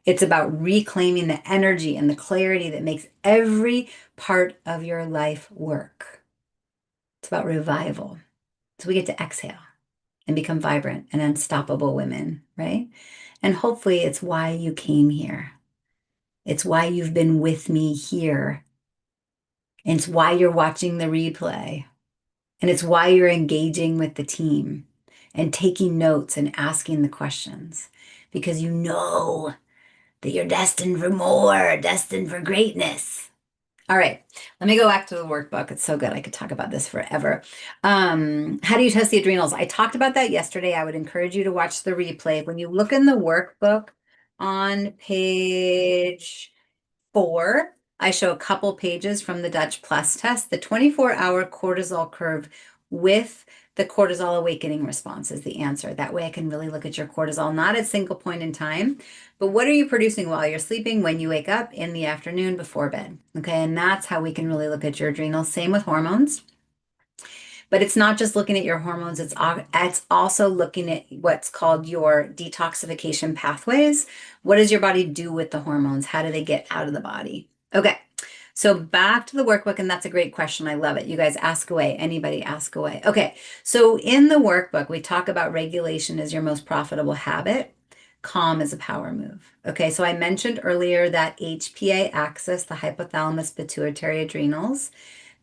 It's about reclaiming the energy and the clarity that makes every part of your life work. It's about revival. So we get to exhale and become vibrant and unstoppable women, right? And hopefully it's why you came here. It's why you've been with me here. And it's why you're watching the replay. And it's why you're engaging with the team and taking notes and asking the questions, because you know that you're destined for more, destined for greatness. All right, let me go back to the workbook. It's so good. I could talk about this forever. How do you test the adrenals? I talked about that yesterday. I would encourage you to watch the replay. When you look in the workbook on page 4, I show a couple pages from the Dutch Plus test, the 24-hour cortisol curve with the cortisol awakening response is the answer. That way I can really look at your cortisol, not at a single point in time, but what are you producing while you're sleeping, when you wake up, in the afternoon, before bed? Okay, and that's how we can really look at your adrenals. Same with hormones. But it's not just looking at your hormones, it's also looking at what's called your detoxification pathways. What does your body do with the hormones? How do they get out of the body? Okay, so back to the workbook, and that's a great question. I love it. You guys ask away. Anybody ask away. Okay, so in the workbook, we talk about regulation as your most profitable habit. Calm is a power move. Okay, so I mentioned earlier that HPA axis, the hypothalamus pituitary adrenals,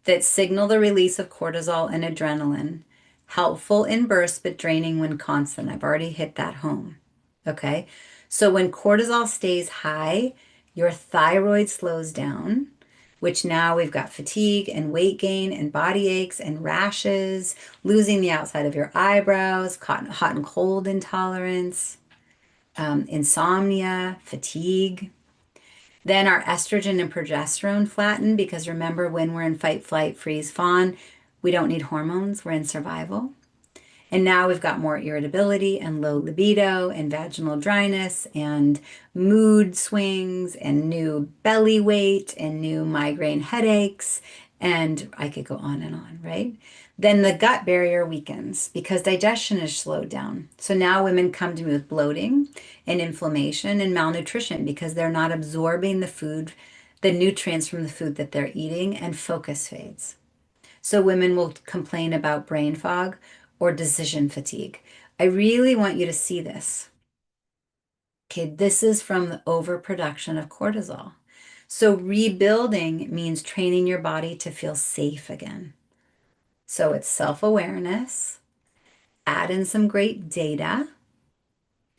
that signal the release of cortisol and adrenaline, helpful in bursts but draining when constant. I've already hit that home. Okay, so when cortisol stays high, your thyroid slows down, which now we've got fatigue and weight gain and body aches and rashes, losing the outside of your eyebrows, hot and cold intolerance, insomnia, fatigue. Then our estrogen and progesterone flatten because remember, when we're in fight, flight, freeze, fawn, we don't need hormones, we're in survival. And now we've got more irritability and low libido and vaginal dryness and mood swings and new belly weight and new migraine headaches. And I could go on, right? Then the gut barrier weakens because digestion is slowed down. So now women come to me with bloating and inflammation and malnutrition because they're not absorbing the food, the nutrients from the food that they're eating, and focus fades. So women will complain about brain fog or decision fatigue. I really want you to see this. Okay, this is from the overproduction of cortisol. So rebuilding means training your body to feel safe again. So it's self-awareness, add in some great data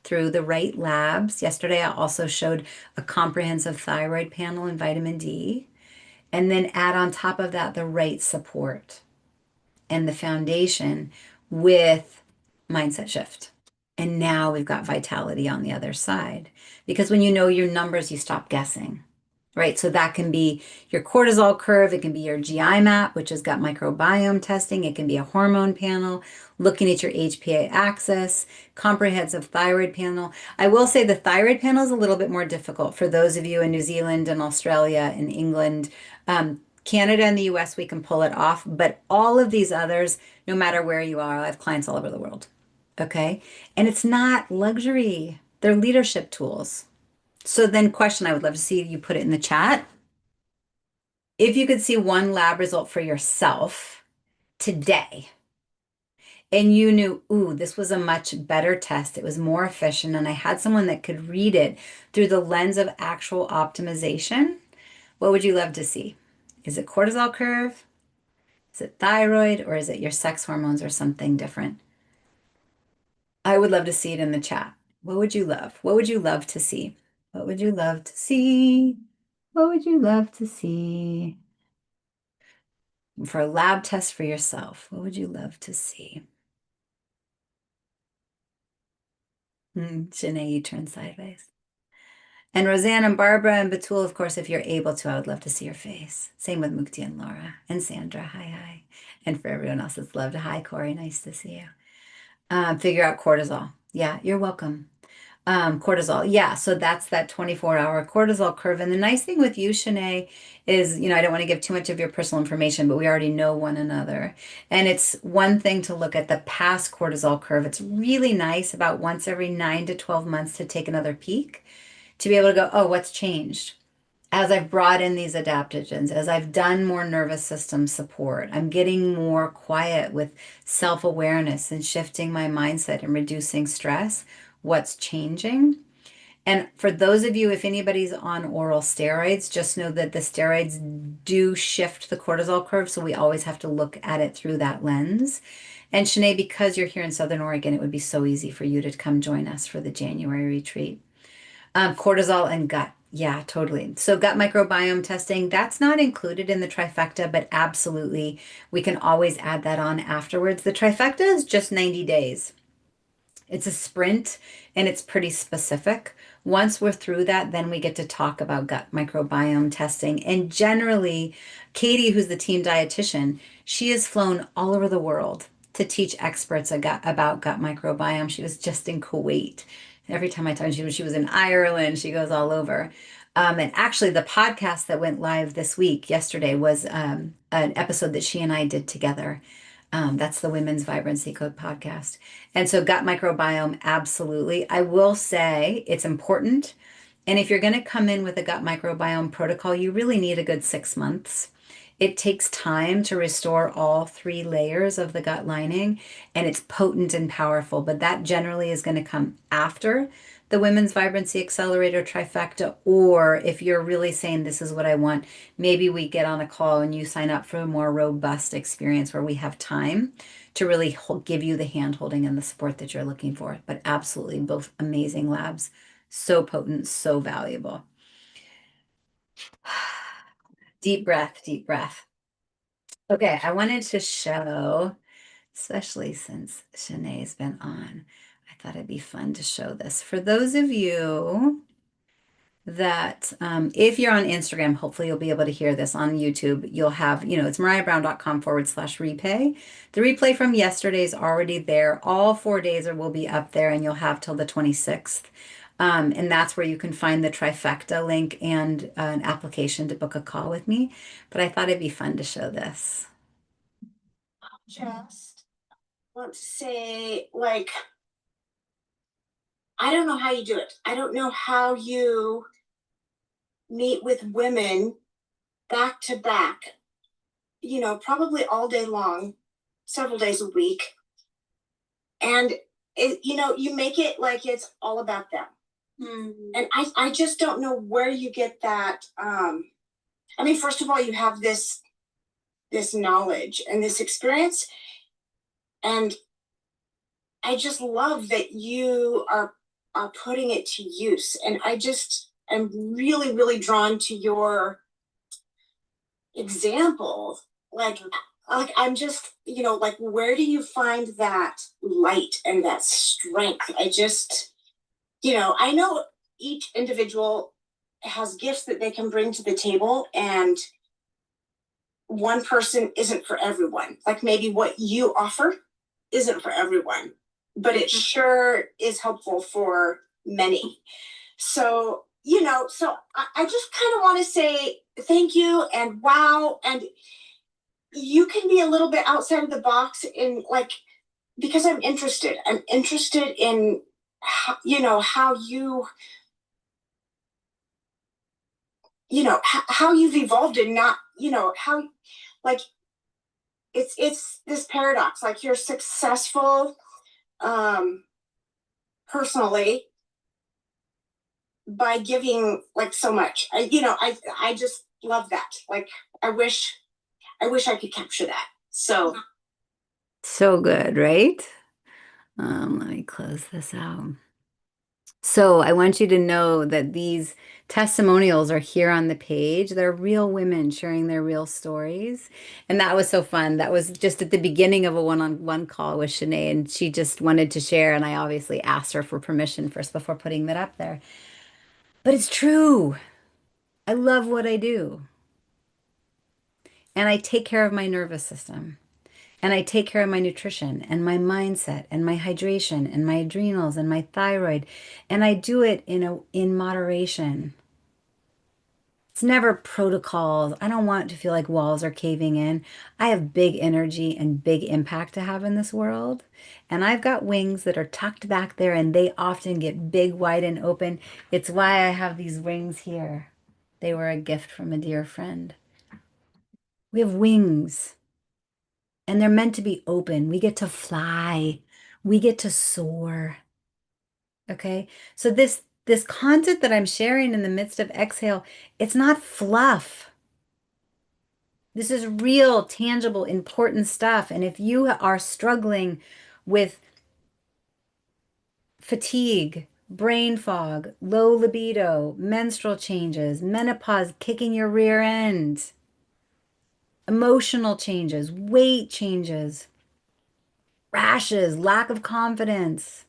through the right labs. Yesterday, I also showed a comprehensive thyroid panel and vitamin D, and then add on top of that the right support and the foundation with mindset shift. And now we've got vitality on the other side. Because when you know your numbers, you stop guessing, right? So that can be your cortisol curve. It can be your GI map, which has got microbiome testing. It can be a hormone panel, looking at your HPA axis, comprehensive thyroid panel. I will say the thyroid panel is a little bit more difficult for those of you in New Zealand and Australia and England. Canada and the US, we can pull it off, but all of these others, no matter where you are, I have clients all over the world. Okay. And it's not luxury, they're leadership tools. So then, question I would love to see you put it in the chat. If you could see one lab result for yourself today, and you knew, ooh, this was a much better test, it was more efficient, and I had someone that could read it through the lens of actual optimization, what would you love to see? Is it cortisol curve? Is it thyroid, or is it your sex hormones or something different? I would love to see it in the chat. What would you love? What would you love to see? What would you love to see? What would you love to see? For a lab test for yourself, what would you love to see? Janae, you turn sideways. And Roseanne and Barbara and Batul, of course, if you're able to, I would love to see your face. Same with Mukti and Laura and Sandra. Hi, hi. And for everyone else that's loved, hi, Corey. Nice to see you. Figure out cortisol. Yeah, you're welcome. Cortisol. Yeah, so that's that 24-hour cortisol curve. And the nice thing with you, Shanae, is, I don't want to give too much of your personal information, but we already know one another. And it's one thing to look at the past cortisol curve. It's really nice about once every 9 to 12 months to take another peek to be able to go, oh, what's changed? As I've brought in these adaptogens, as I've done more nervous system support, I'm getting more quiet with self-awareness and shifting my mindset and reducing stress. What's changing? And for those of you, if anybody's on oral steroids, just know that the steroids do shift the cortisol curve. So we always have to look at it through that lens. And Shanae, because you're here in Southern Oregon, it would be so easy for you to come join us for the January retreat. Cortisol and gut. Yeah, totally. So gut microbiome testing, that's not included in the trifecta, but absolutely, we can always add that on afterwards. The trifecta is just 90 days. It's a sprint and it's pretty specific. Once we're through that, then we get to talk about gut microbiome testing. And generally, Katie, who's the team dietitian, she has flown all over the world to teach experts about gut microbiome. She was just in Kuwait. Every time I talk, she was in Ireland. She goes all over. And actually, the podcast that went live this week, yesterday, was an episode that she and I did together. That's the Women's Vibrancy Code podcast. And so gut microbiome, absolutely. I will say it's important. And if you're going to come in with a gut microbiome protocol, you really need a good 6 months. It takes time to restore all 3 layers of the gut lining, and it's potent and powerful, but that generally is going to come after the Women's Vibrancy Accelerator trifecta, or if you're really saying this is what I want, maybe we get on a call and you sign up for a more robust experience where we have time to really give you the hand holding and the support that you're looking for. But absolutely, both amazing labs, so potent, so valuable. Deep breath, deep breath. Okay, I wanted to show, especially since Shanae's been on, I thought it'd be fun to show this. For those of you that if you're on Instagram, hopefully you'll be able to hear this on YouTube. You'll have, it's marayabrown.com/replay. The replay from yesterday is already there. All 4 days will be up there, and you'll have till the 26th. And that's where you can find the trifecta link and an application to book a call with me. But I thought it'd be fun to show this. Just want to say, like, I don't know how you do it. I don't know how you meet with women back to back, probably all day long, several days a week. And, you make it like it's all about them. And I just don't know where you get that. I mean, first of all, you have this knowledge and this experience. And I just love that you are putting it to use. And I just am really, really drawn to your example. Like I'm just, like, where do you find that light and that strength? I know each individual has gifts that they can bring to the table, and one person isn't for everyone. Like maybe what you offer isn't for everyone, but it sure is helpful for many. So, I just kind of want to say thank you and wow. And you can be a little bit outside of the box in like, because I'm interested. I'm interested in how how you've evolved and not, how, like, it's this paradox, like you're successful um personally by giving like so much. I just love that. Like I wish I could capture that. So So good, right? Let me close this out. So I want you to know that these testimonials are here on the page. They're real women sharing their real stories. And that was so fun. That was just at the beginning of a one-on-one call with Shanae, and she just wanted to share. And I obviously asked her for permission first before putting that up there. But it's true. I love what I do. And I take care of my nervous system. And I take care of my nutrition and my mindset and my hydration and my adrenals and my thyroid. And I do it in moderation. It's never protocols. I don't want to feel like walls are caving in. I have big energy and big impact to have in this world. And I've got wings that are tucked back there, and they often get big, wide, and open. It's why I have these wings here. They were a gift from a dear friend. We have wings, and they're meant to be open. We get to fly. We get to soar. Okay? So this content that I'm sharing in the midst of exhale, it's not fluff. This is real, tangible, important stuff. And if you are struggling with fatigue, brain fog, low libido, menstrual changes, menopause kicking your rear end, emotional changes, weight changes, rashes, lack of confidence,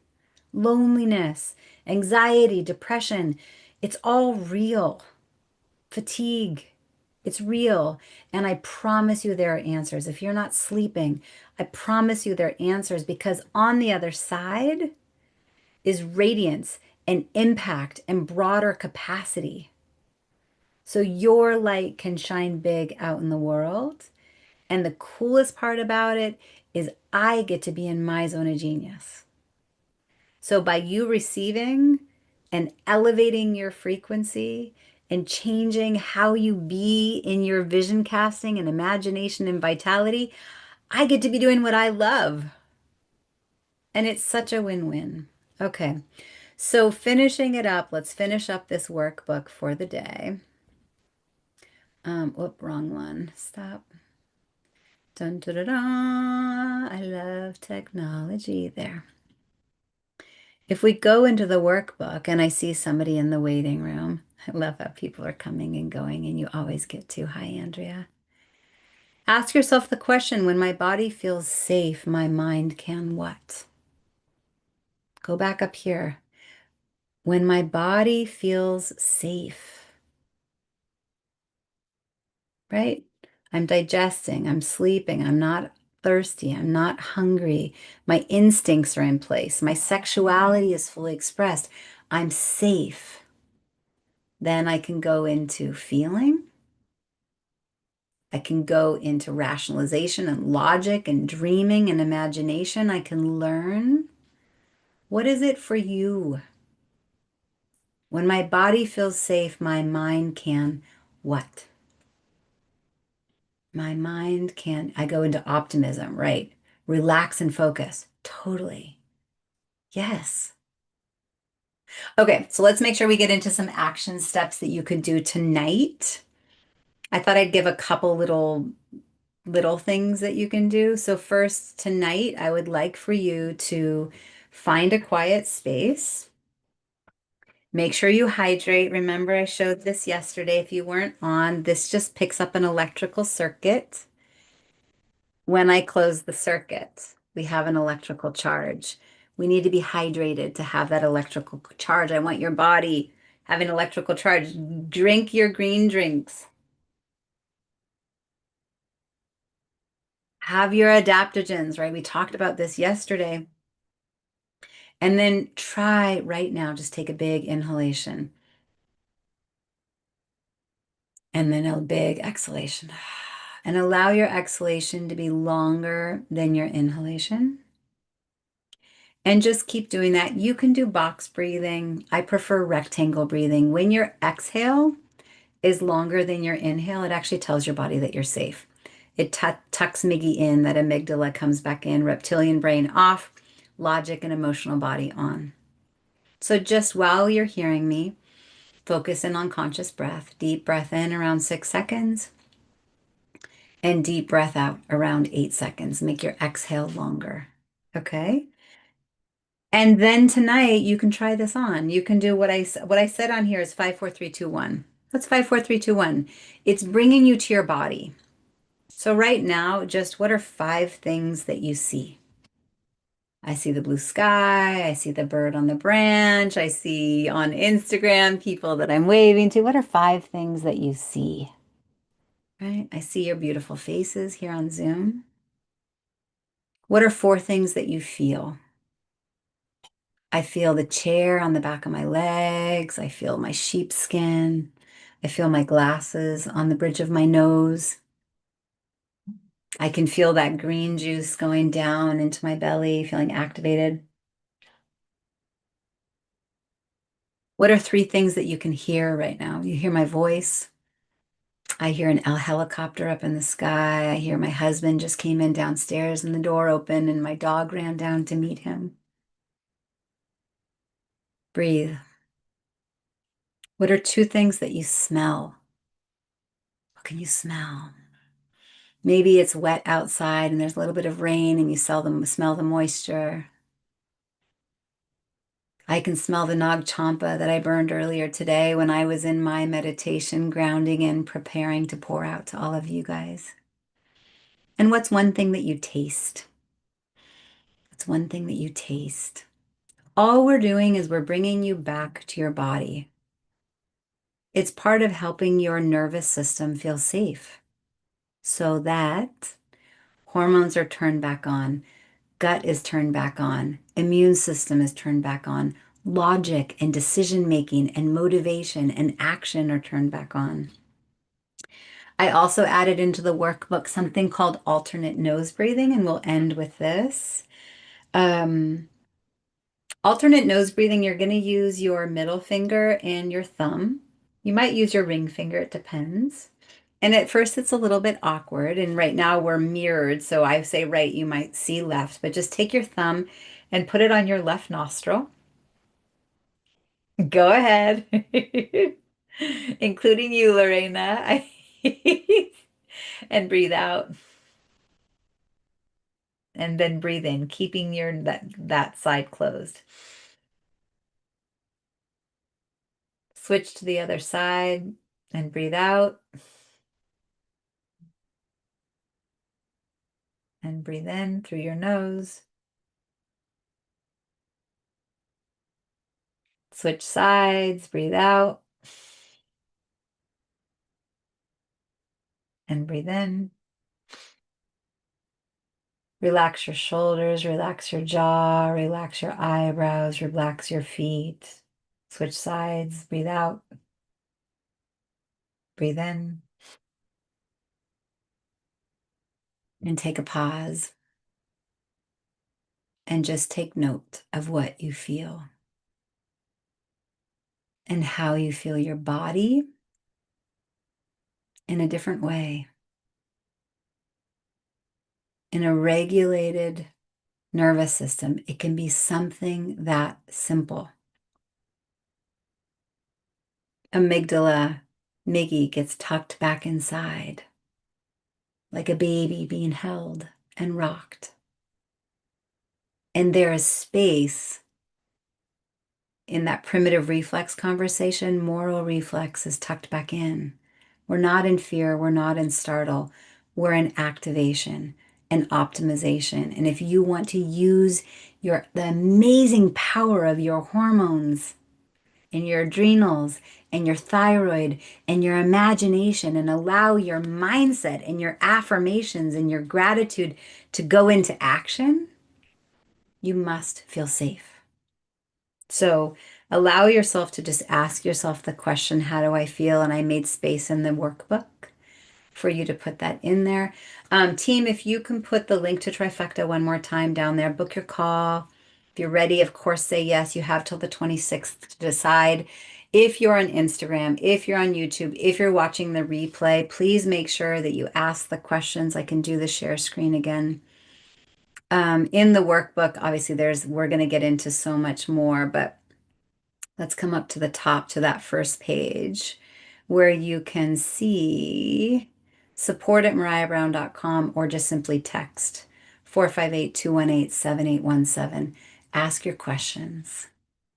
loneliness, anxiety, depression, it's all real. Fatigue, it's real. And I promise you there are answers. If you're not sleeping, I promise you there are answers, because on the other side is radiance and impact and broader capacity. So your light can shine big out in the world. And the coolest part about it is I get to be in my zone of genius. So by you receiving and elevating your frequency and changing how you be in your vision casting and imagination and vitality, I get to be doing what I love. And it's such a win-win. Okay. So finishing it up, let's finish up this workbook for the day. Whoop, wrong one. Stop. Dun, dun, dun, dun. I love technology there. If we go into the workbook and I see somebody in the waiting room, I love how people are coming and going, and you always get to. Hi, Andrea. Ask yourself the question, when my body feels safe, my mind can what? Go back up here. When my body feels safe, right? I'm digesting, I'm sleeping, I'm not thirsty, I'm not hungry. My instincts are in place, my sexuality is fully expressed. I'm safe. Then I can go into feeling. I can go into rationalization and logic and dreaming and imagination. I can learn. What is it for you? When my body feels safe, my mind can what? My mind can, I go into optimism, right? Relax and focus. Totally. Yes. Okay, so let's make sure we get into some action steps that you could do tonight. I thought I'd give a couple little things that you can do. So first, tonight, I would like for you to find a quiet space. Make sure you hydrate. Remember, I showed this yesterday. If you weren't on, this just picks up an electrical circuit. When I close the circuit, we have an electrical charge. We need to be hydrated to have that electrical charge. I want your body having electrical charge. Drink your green drinks. Have your adaptogens, right? We talked about this yesterday. And then try right now, just take a big inhalation and then a big exhalation. And allow your exhalation to be longer than your inhalation. And just keep doing that. You can do box breathing. I prefer rectangle breathing. When your exhale is longer than your inhale, it actually tells your body that you're safe. It tucks Miggy in, that amygdala comes back in, reptilian brain off, logic and emotional body on. So just while you're hearing me, focus in on conscious breath. Deep breath in around 6 seconds and deep breath out around 8 seconds. Make your exhale longer. Okay. And then tonight you can try this on. You can do what I said on here is 5, 4, 3, 2, 1. What's 5, 4, 3, 2, 1? It's bringing you to your body. So right now, just what are 5 things that you see? I see the blue sky. I see the bird on the branch. I see on Instagram people that I'm waving to. What are 5 things that you see? Right? I see your beautiful faces here on Zoom. What are 4 things that you feel? I feel the chair on the back of my legs. I feel my sheepskin. I feel my glasses on the bridge of my nose. I can feel that green juice going down into my belly, feeling activated. What are 3 things that you can hear right now? You hear my voice. I hear an helicopter up in the sky. I hear my husband just came in downstairs and the door opened and my dog ran down to meet him. Breathe. What are 2 things that you smell? What can you smell? Maybe it's wet outside and there's a little bit of rain and you smell the moisture. I can smell the Nag Champa that I burned earlier today when I was in my meditation, grounding and preparing to pour out to all of you guys. And what's one thing that you taste? What's one thing that you taste? All we're doing is we're bringing you back to your body. It's part of helping your nervous system feel safe so that hormones are turned back on, gut is turned back on, immune system is turned back on, logic and decision making and motivation and action are turned back on. I also added into the workbook something called alternate nose breathing, and we'll end with this. Um, Alternate nose breathing, you're going to use your middle finger and your thumb. You might use your ring finger, it depends. And at first it's a little bit awkward. And right now we're mirrored. So I say right, you might see left, but just take your thumb and put it on your left nostril. Go ahead. Including you, Lorena. And breathe out. And then breathe in, keeping that side closed. Switch to the other side and breathe out and breathe in through your nose. Switch sides, breathe out and breathe in. Relax your shoulders, relax your jaw, relax your eyebrows, relax your feet. Switch sides, breathe out, breathe in, and take a pause and just take note of what you feel and how you feel your body in a different way, in a regulated nervous system. It can be something that simple. Amygdala, Miggy gets tucked back inside like a baby being held and rocked. And there is space in that primitive reflex conversation. Moral reflex is tucked back in. We're not in fear. We're not in startle. We're in activation and optimization. And if you want to use the amazing power of your hormones and your adrenals and your thyroid and your imagination and allow your mindset and your affirmations and your gratitude to go into action, you must feel safe. So allow yourself to just ask yourself the question, how do I feel? And I made space in the workbook for you to put that in there. Team, if you can put the link to Trifecta one more time down there, book your call. If you're ready, of course, say yes. You have till the 26th to decide. If you're on Instagram, if you're on YouTube, if you're watching the replay, please make sure that you ask the questions. I can do the share screen again. In the workbook, obviously, we're going to get into so much more, but let's come up to the top to that first page where you can see support@marayabrown.com or just simply text 458-218-7817. Ask your questions.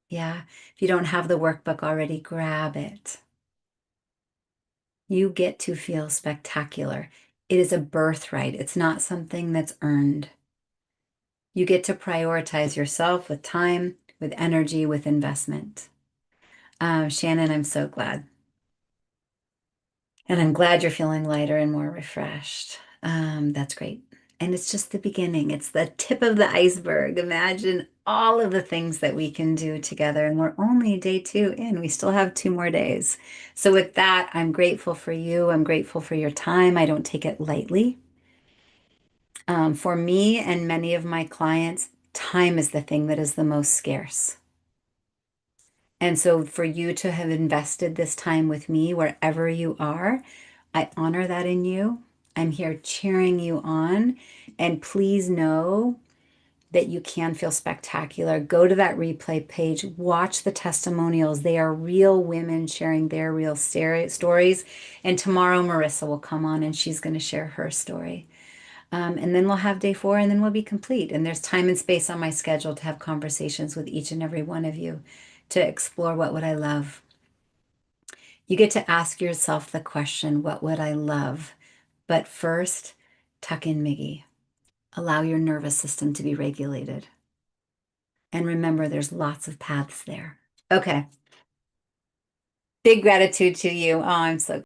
Yeah, if you don't have the workbook already, grab it. You get to feel spectacular. It is a birthright. It's not something that's earned. You get to prioritize yourself with time, with energy, with investment. Shannon, I'm so glad. And I'm glad you're feeling lighter and more refreshed. That's great. And it's just the beginning. It's the tip of the iceberg. Imagine all of the things that we can do together. And we're only day 2 in. We still have 2 more days. So with that, I'm grateful for you. I'm grateful for your time. I don't take it lightly. For me and many of my clients, time is the thing that is the most scarce. And so for you to have invested this time with me, wherever you are, I honor that in you. I'm here cheering you on. And please know that you can feel spectacular. Go to that replay page, watch the testimonials. They are real women sharing their real stories. And tomorrow, Marissa will come on and she's going to share her story. And then we'll have day 4 and then we'll be complete. And there's time and space on my schedule to have conversations with each and every one of you to explore what would I love. You get to ask yourself the question, what would I love? But first, tuck in Miggy. Allow your nervous system to be regulated. And remember, there's lots of paths there. Okay. Big gratitude to you. Oh, I'm so